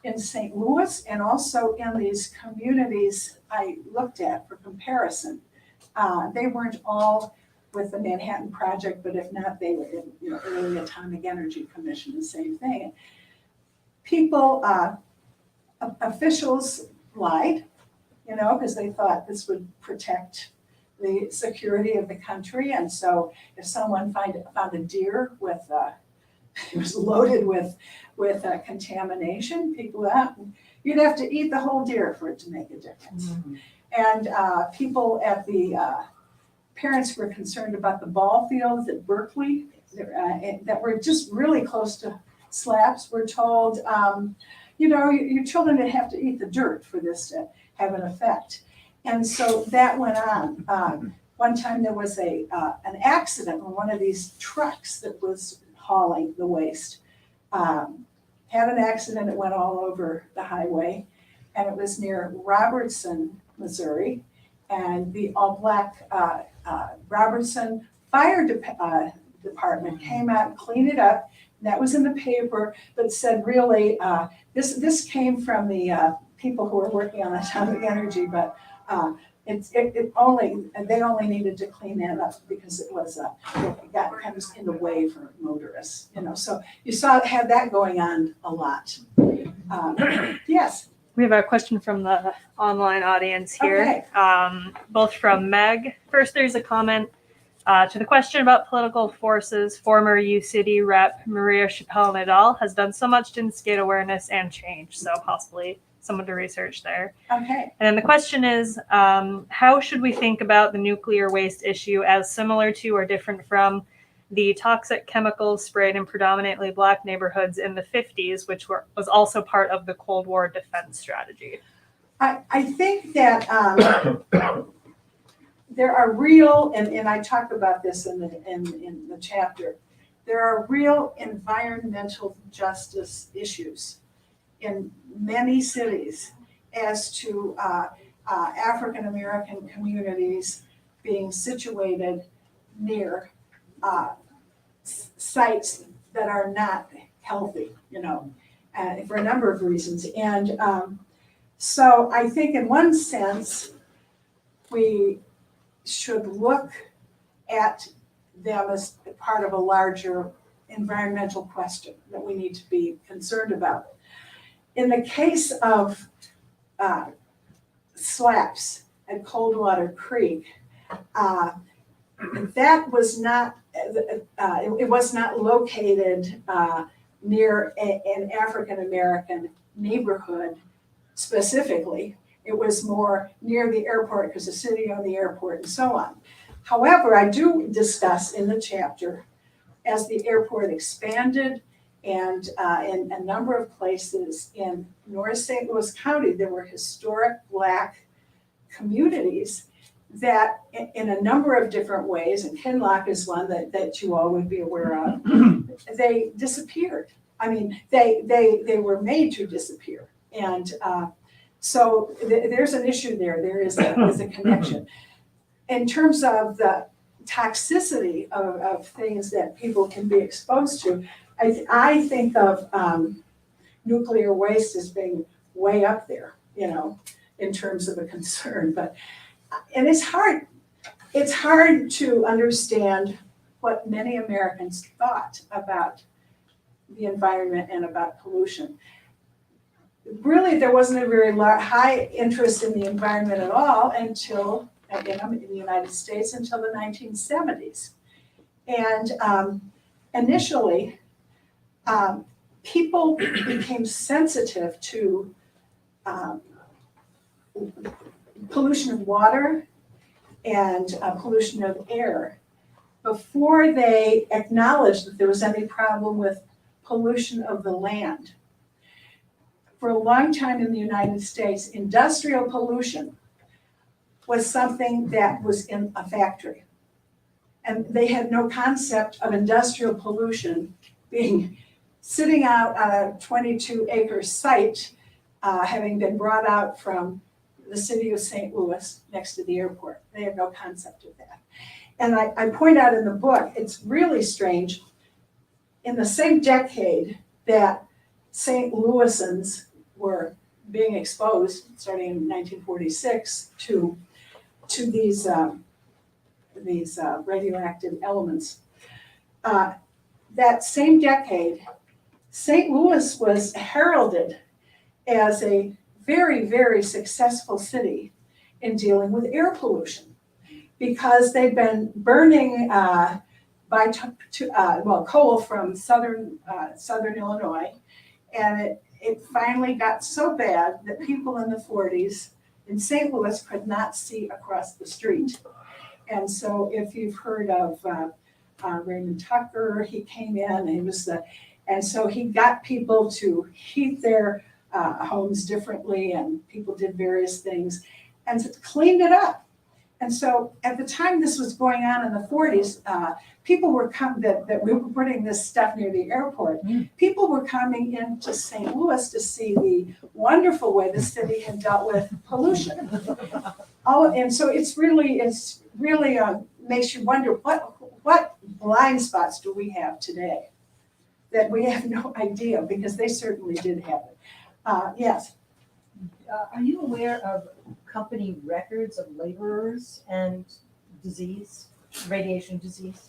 Speaker 2: in St. Louis and also in these communities I looked at for comparison, they weren't all with the Manhattan Project, but if not, they were in early Atomic Energy Commission, the same thing. People officials lied, because they thought this would protect the security of the country. And so if someone found a deer with, it was loaded with contamination, people, you'd have to eat the whole deer for it to make a difference. And people at the, parents were concerned about the ball fields at Berkeley that were just really close to slabs. Were told, your children would have to eat the dirt for this to have an effect. And so that went on. One time there was an accident when one of these trucks that was hauling the waste had an accident. It went all over the highway, and it was near Robertson, Missouri, and the all-black Robertson Fire Department came out and cleaned it up. And that was in the paper, but said really, this came from the people who were working on atomic energy, but they only needed to clean that up because it was it got kind of in the way for motorists, So you had that going on a lot. Yes.
Speaker 1: We have a question from the online audience here,
Speaker 2: Okay.
Speaker 1: both from Meg. First, there's a comment to the question about political forces. Former UCity rep Maria Chappelle-Nadal has done so much to instigate awareness and change, so possibly someone to research there.
Speaker 2: Okay.
Speaker 1: And then the question is, how should we think about the nuclear waste issue as similar to or different from the toxic chemicals sprayed in predominantly Black neighborhoods in the 50s, which was also part of the Cold War defense strategy?
Speaker 2: I think that there are real, and I talk about this in the chapter, there are real environmental justice issues in many cities as to African American communities being situated near sites that are not healthy, for a number of reasons. And so I think in one sense, we should look at them as part of a larger environmental question that we need to be concerned about. In the case of SLAPs at Coldwater Creek, that was not, it was not located near an African-American neighborhood specifically. It was more near the airport because the city owned the airport and so on. However, I do discuss in the chapter as the airport expanded and in a number of places in North St. Louis County, there were historic Black communities that in a number of different ways, and Kinloch is one that you all would be aware of, they disappeared. I mean, they were made to disappear. And so there's an issue there. There is a connection. In terms of the toxicity of things that people can be exposed to, I think of nuclear waste as being way up there, in terms of a concern. And it's hard to understand what many Americans thought about the environment and about pollution. Really, there wasn't a very high interest in the environment at all until, in the United States, until the 1970s. And initially, people became sensitive to pollution of water and pollution of air before they acknowledged that there was any problem with pollution of the land. For a long time in the United States, industrial pollution was something that was in a factory. And they had no concept of industrial pollution being sitting out on a 22-acre site, having been brought out from the city of St. Louis next to the airport. They have no concept of that. And I point out in the book, it's really strange, in the same decade that St. Louisans were being exposed, starting in 1946, to these radioactive elements. That same decade, St. Louis was heralded as a very, very successful city in dealing with air pollution, because they've been burning coal from southern Illinois, and it finally got so bad that people in the 40s in St. Louis could not see across the street. And so if you've heard of Raymond Tucker, he came in, and so he got people to heat their homes differently, and people did various things and cleaned it up. And so at the time this was going on in the 40s, people were coming, that we were putting this stuff near the airport. People were coming into St. Louis to see the wonderful way the city had dealt with pollution. And so it's really makes you wonder what blind spots do we have today that we have no idea, because they certainly did have it. Yes.
Speaker 5: Are you aware of company records of laborers and radiation disease?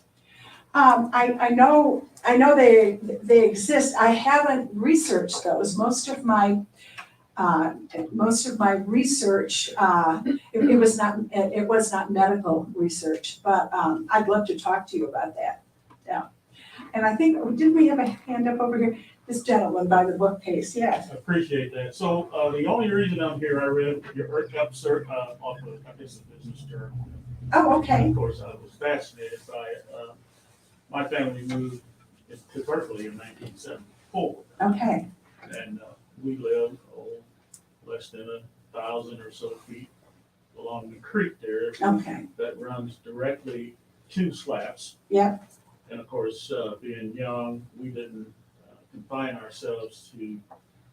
Speaker 2: I know they exist. I haven't researched those. Most of my research, it was not medical research, but I'd love to talk to you about that. Yeah. And I think, didn't we have a hand up over here? This gentleman by the bookcase, yes.
Speaker 9: I appreciate that. So the only reason I'm here, I read your EarthCup off of, I guess, the business journal.
Speaker 2: Oh, okay.
Speaker 9: And of course, I was fascinated by it. My family moved to Berkeley in 1974.
Speaker 2: Okay.
Speaker 9: And we lived less than 1,000 or so feet along the creek there.
Speaker 2: Okay.
Speaker 9: That runs directly to Slaps.
Speaker 2: Yeah.
Speaker 9: And of course, being young, we didn't confine ourselves to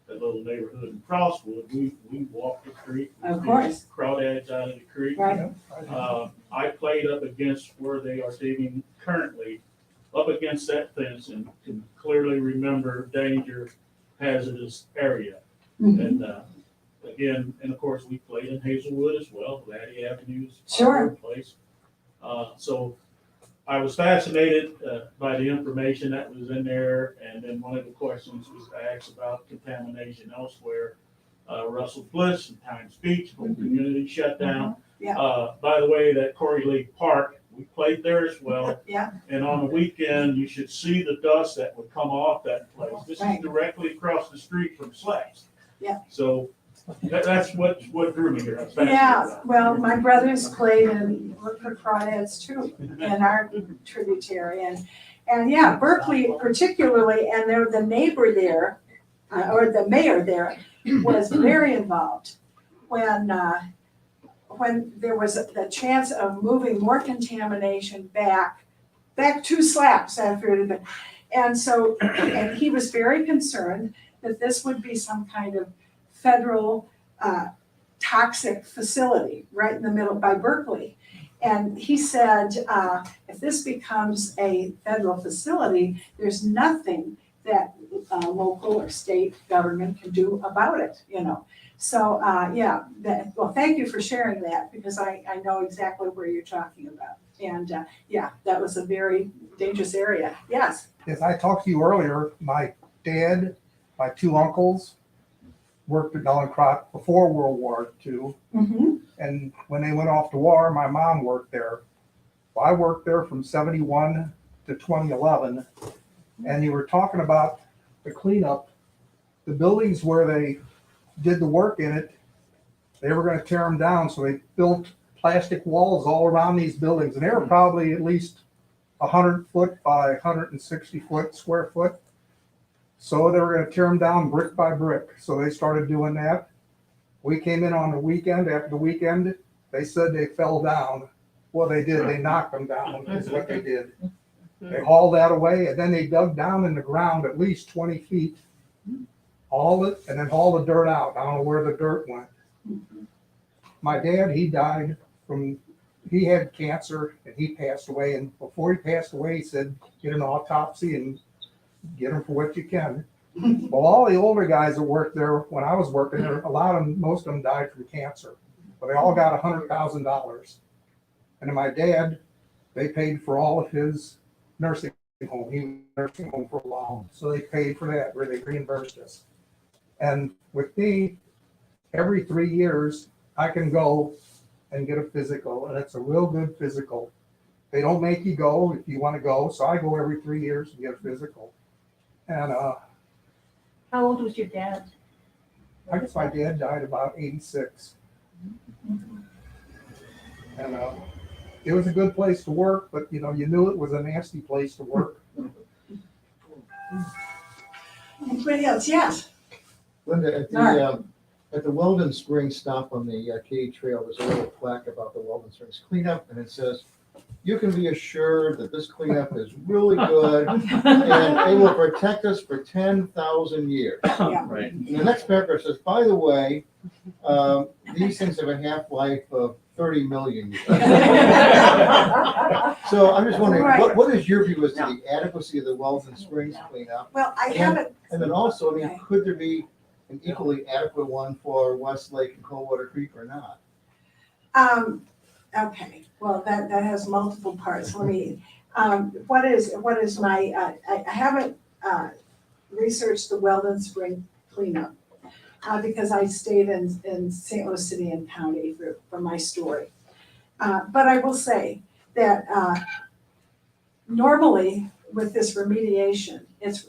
Speaker 9: that little neighborhood in Crosswood. We walked the creek.
Speaker 2: Of course.
Speaker 9: Crawdads out of the creek.
Speaker 2: Right.
Speaker 9: I played up against where they are digging currently, up against that fence, and can clearly remember danger, hazardous area.
Speaker 2: Mhm.
Speaker 9: And again, and of course, we played in Hazelwood as well. Laddie Avenue's
Speaker 2: Sure.
Speaker 9: place. So I was fascinated by the information that was in there, and then one of the questions was asked about contamination elsewhere. Russell Bliss and Times Beach, whole community shut down.
Speaker 2: Yeah.
Speaker 9: By the way, that Corey Lake Park, we played there as well.
Speaker 2: Yeah.
Speaker 9: And on the weekend, you should see the dust that would come off that place. This is
Speaker 2: Right.
Speaker 9: directly across the street from Slacks.
Speaker 2: Yeah.
Speaker 9: So that's what drew me here. I was fascinated
Speaker 2: Yeah,
Speaker 9: about it.
Speaker 2: well, my brothers played and worked for crawdads too, in our tributary, and yeah, Berkeley particularly, and the neighbor there, or the mayor there, was very involved when there was the chance of moving more contamination back to Slaps after it had been, and he was very concerned that this would be some kind of federal toxic facility right in the middle by Berkeley. And he said, if this becomes a federal facility, there's nothing that local or state government can do about it, So, well, thank you for sharing that, because I know exactly where you're talking about. And that was a very dangerous area. Yes.
Speaker 10: As I talked to you earlier, my dad, my two uncles worked at Mellencrot before World War II.
Speaker 2: Mm-hmm.
Speaker 10: And when they went off to war, my mom worked there. Well, I worked there from 71 to 2011. And you were talking about the cleanup. The buildings where they did the work in it, they were going to tear them down. So they built plastic walls all around these buildings. And they were probably at least 100 foot by 160 square foot. So they were going to tear them down brick by brick. So they started doing that. We came in on the weekend. After the weekend, they said they fell down. Well, they did. They knocked them down is what they did. They hauled that away, and then they dug down in the ground at least 20 feet, hauled it, and then hauled the dirt out. I don't know where the dirt went. My dad, he had cancer, and he passed away. And before he passed away, he said, get an autopsy and get them for what you can. Well, all the older guys that worked there when I was working there, most of them died from cancer, but they all got $100,000. And then my dad, they paid for all of his nursing home. He was in nursing home for a while, so they paid for that, where they reimbursed us. And with me, every 3 years, I can go and get a physical, and it's a real good physical. They don't make you go if you want to go, so I go every 3 years and get a physical. And
Speaker 5: How old was your dad?
Speaker 10: I guess my dad died about 86. And it was a good place to work, but you knew it was a nasty place to work.
Speaker 2: Anybody else? Yes.
Speaker 11: Linda, at the Weldon Springs stop on the Katy Trail, there's a little plaque about the Weldon Springs cleanup, and it says, "You can be assured that this cleanup is really good, and it will protect us for 10,000 years."
Speaker 2: Yeah.
Speaker 4: Right.
Speaker 11: And the next paragraph says, "By the way, these things have a half-life of 30 million years." So I'm just wondering,
Speaker 2: Right.
Speaker 11: what is your view as to the adequacy of the Weldon Springs cleanup?
Speaker 2: Well, I haven't,
Speaker 11: And then also, I mean,
Speaker 2: Okay.
Speaker 11: could there be an equally adequate one for Westlake and Coldwater Creek or not?
Speaker 2: okay, well, that has multiple parts. Let me, what is my, I haven't researched the Weldon Spring cleanup because I stayed in St. Louis City and County for my story. But I will say that normally with this remediation, it's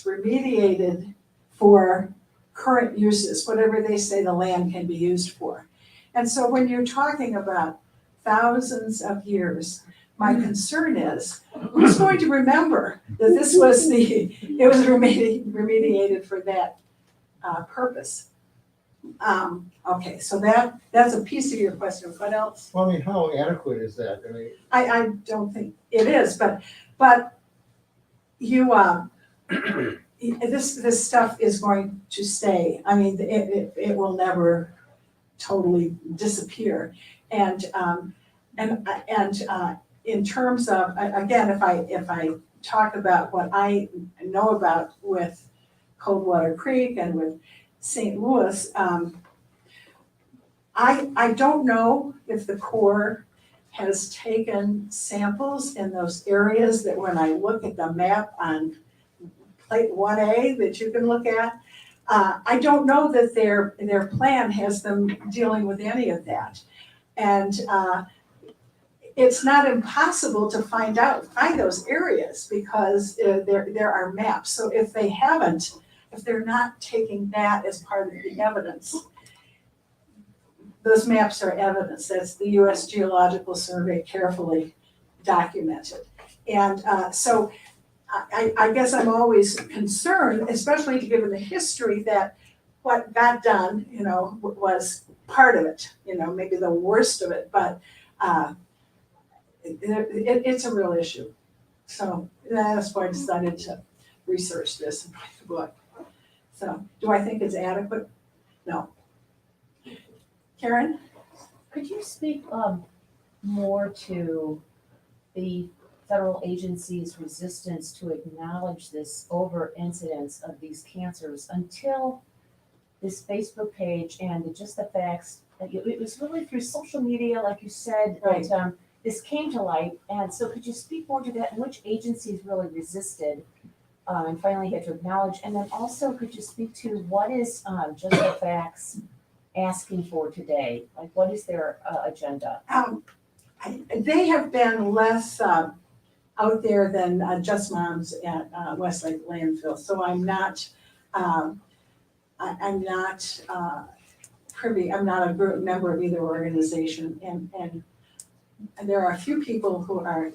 Speaker 2: remediated for current uses, whatever they say the land can be used for. And so when you're talking about thousands of years, my concern is, who's going to remember that it was remediated for that purpose? Okay, so that's a piece of your question. What else?
Speaker 11: Well, I mean, how adequate is that? I mean,
Speaker 2: I don't think it is, but you, this stuff is going to stay. I mean, it will never totally disappear. And in terms of, again, if I talk about what I know about with Coldwater Creek and with St. Louis, I don't know if the Corps has taken samples in those areas that when I look at the map on plate 1A that you can look at, I don't know that their plan has them dealing with any of that. And it's not impossible to find those areas because there are maps. So if they're not taking that as part of the evidence, those maps are evidence. That's the US Geological Survey carefully documented. And so I guess I'm always concerned, especially given the history, that what got done, was part of it, maybe the worst of it, but it's a real issue. So that's why I decided to research this and write the book. So do I think it's adequate? No. Karen?
Speaker 5: Could you speak more to the federal agency's resistance to acknowledge this overt incidence of these cancers until this Facebook page and just the facts? It was really through social media, like you said,
Speaker 2: Right.
Speaker 5: that this came to light. And so could you speak more to that and which agencies really resisted and finally had to acknowledge? And then also, could you speak to what is just the facts asking for today? Like, what is their agenda?
Speaker 2: They have been less out there than Just Moms at Westlake Landfill. So I'm not privy. I'm not a group member of either organization, and there are a few people who are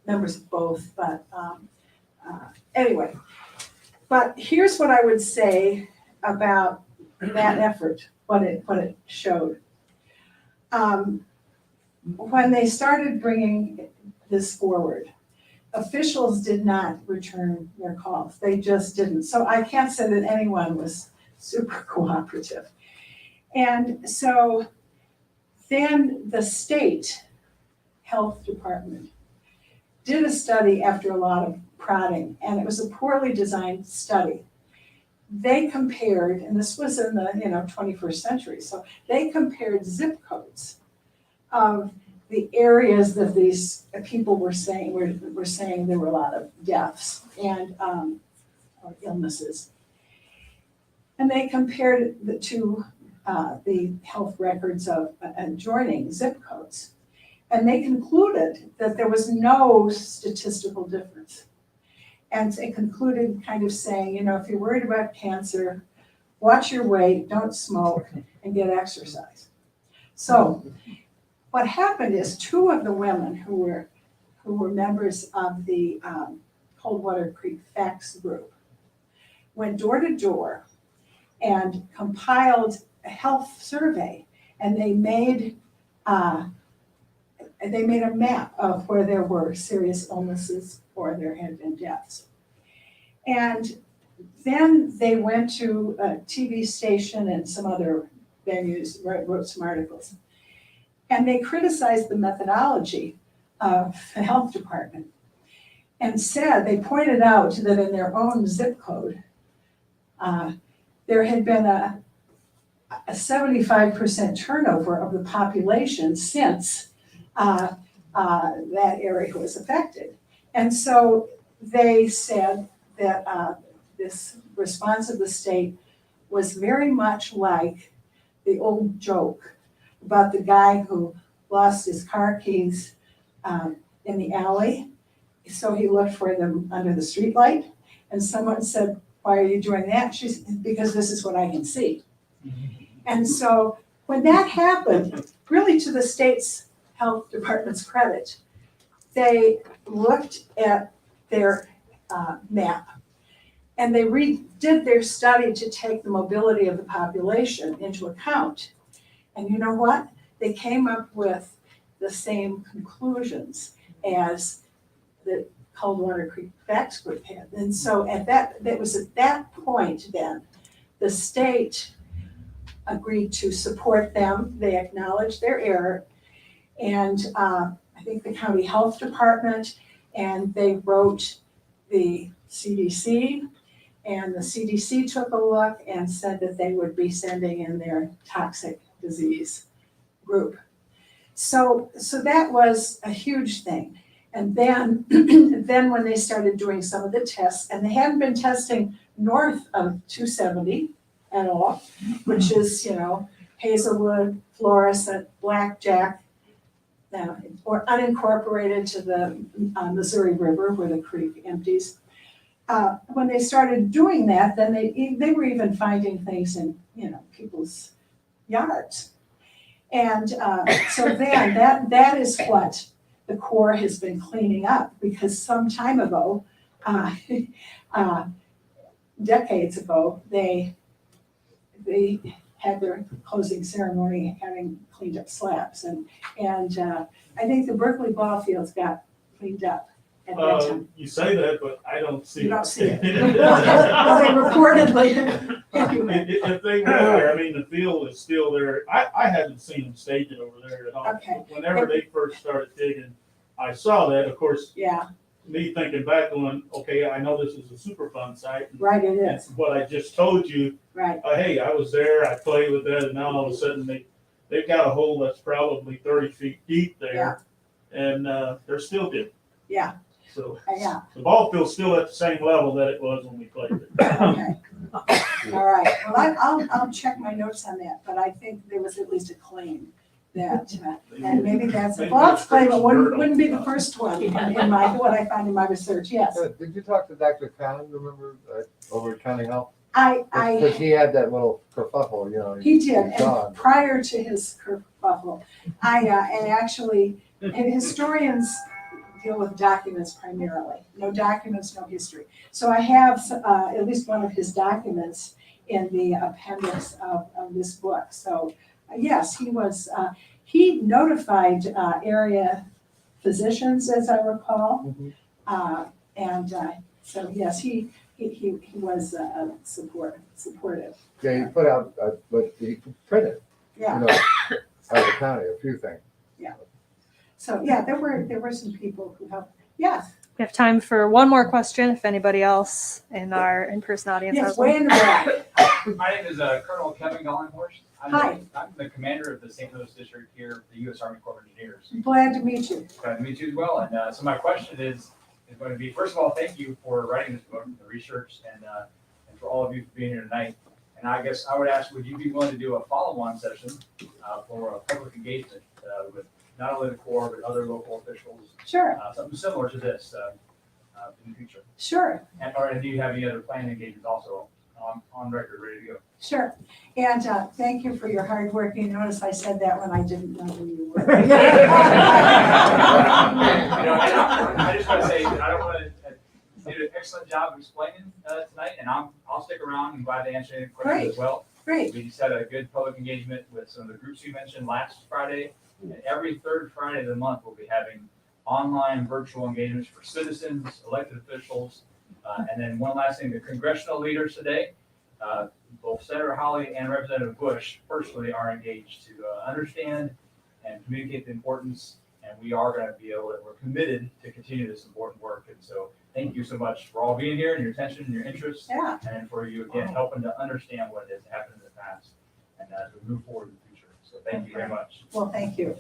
Speaker 2: members of both. But anyway, but here's what I would say about that effort, what it showed. When they started bringing this forward, officials did not return their calls. They just didn't. So I can't say that anyone was super cooperative. And so then the state health department did a study after a lot of prodding, and it was a poorly designed study. They compared, and this was in the 21st century, so they compared zip codes of the areas that these people were saying there were a lot of deaths and or illnesses. And they compared the two, the health records of adjoining zip codes. And they concluded that there was no statistical difference. And they concluded kind of saying, you know, if you're worried about cancer, watch your weight, don't smoke, and get exercise. So what happened is two of the women who were members of the Coldwater Creek Facts group went door to door and compiled a health survey, and they made a map of where there were serious illnesses or there had been deaths. And then they went to a TV station and some other venues, wrote some articles. And they criticized the methodology of the health department and said, they pointed out that in their own zip code, there had been a 75% turnover of the population since that area was affected. And so they said that this response of the state was very much like the old joke about the guy who lost his car keys in the alley. So he looked for them under the streetlight, and someone said, "Why are you doing that?" She said, "Because this is what I can see." And so when that happened, really to the state's health department's credit, they looked at their map and they redid their study to take the mobility of the population into account. And you know what? They came up with the same conclusions as the Coldwater Creek Facts Group had. And so that was at that point then, the state agreed to support them. They acknowledged their error. And I think the county health department, and they wrote the CDC, and the CDC took a look and said that they would be sending in their toxic disease group. So that was a huge thing. And then, then when they started doing some of the tests, and they hadn't been testing north of 270 at all, which is, you know, Hazelwood, Florissant, Blackjack, or unincorporated to the Missouri River where the creek empties. When they started doing that, then they were even finding things in, you know, people's yards. And so then that is what the Corps has been cleaning up, because some time ago, decades ago, they had their closing ceremony having cleaned up slabs, and I think the Berkeley ball fields got cleaned up at that time.
Speaker 9: You say that, but I don't see it.
Speaker 2: You don't see it. Well, they reportedly.
Speaker 9: If they were there, I mean, the field is still there. I haven't seen them stage it over there at all.
Speaker 2: Okay.
Speaker 9: Whenever they first started digging, I saw that, of course,
Speaker 2: Yeah,
Speaker 9: me thinking back on, okay, I know this is a Superfund site.
Speaker 2: right, it is,
Speaker 9: What I just told you,
Speaker 2: right.
Speaker 9: hey, I was there, I played with that, and now all of a sudden they've got a hole that's probably 30 feet deep there. And they're still digging.
Speaker 2: Yeah.
Speaker 9: So
Speaker 2: Yeah,
Speaker 9: the ball field's still at the same level that it was when we played it.
Speaker 2: okay. All right, well, I'll check my notes on that, but I think there was at least a claim that, and maybe that's a false claim, it wouldn't be the first one in what I found in my research, yes.
Speaker 11: Did you talk to Dr. Conley, remember, over at County Health?
Speaker 2: I,
Speaker 11: Because he had that little kerfuffle, you know.
Speaker 2: he did,
Speaker 11: he's gone.
Speaker 2: and prior to his kerfuffle, and actually, and historians deal with documents primarily. No documents, no history. So I have at least one of his documents in the appendix of this book. So yes, he notified area physicians, as I recall. And so yes, he was supportive.
Speaker 11: Yeah, he put out, but he printed,
Speaker 2: Yeah.
Speaker 11: you know, out of the county, a few things.
Speaker 2: So yeah, there were some people who helped. Yes.
Speaker 1: We have time for one more question if anybody else in our in-person audience
Speaker 2: Yes,
Speaker 1: has
Speaker 2: way
Speaker 1: one.
Speaker 2: in the back.
Speaker 12: My name is Colonel Kevin Gollenhorst.
Speaker 2: Hi.
Speaker 12: I'm the commander of the St. Louis District here at the U.S. Army Corps of Engineers.
Speaker 2: Glad to meet you.
Speaker 12: Glad to meet you as well. And so my question is going to be, first of all, thank you for writing this book, the research, and for all of you for being here tonight. And I guess I would ask, would you be willing to do a follow-on session for a public engagement with not only the Corps, but other local officials?
Speaker 2: Sure,
Speaker 12: Something similar to this in the future.
Speaker 2: sure,
Speaker 12: And do you have any other planned engagements also on record, ready to go?
Speaker 2: sure. And thank you for your hard work. You notice I said that when I didn't know who you were.
Speaker 12: You know, I just want to say that I don't want to. You did an excellent job of explaining tonight, and I'll stick around and glad to answer any questions as well.
Speaker 2: Great,
Speaker 12: We just had a good public engagement with some of the groups you mentioned last Friday. And every third Friday of the month, we'll be having online virtual engagements for citizens, elected officials. And then one last thing, the congressional leaders today, both Senator Hawley and Representative Bush personally are engaged to understand and communicate the importance. And we are going to be able to, we're committed to continue this important work. And so thank you so much for all being here and your attention and your interest.
Speaker 2: yeah.
Speaker 12: And for you, again, helping to understand what has happened in the past and as we move forward in the future. So thank you very much.
Speaker 2: Well, thank you.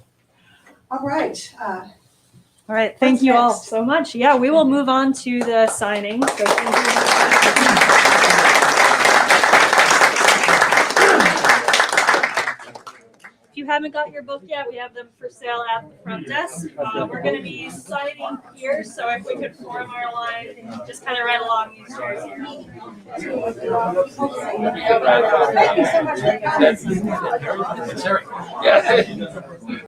Speaker 2: All right,
Speaker 1: All right, thank
Speaker 2: What's
Speaker 1: you all
Speaker 2: next?
Speaker 1: so much. Yeah, we will move on to the signing. So thank you. If you haven't got your book yet, we have them for sale at the front desk. We're going to be signing here, so if we could form our line, just kind of right along these stairs here.
Speaker 2: thank you so much for coming.
Speaker 4: Yeah.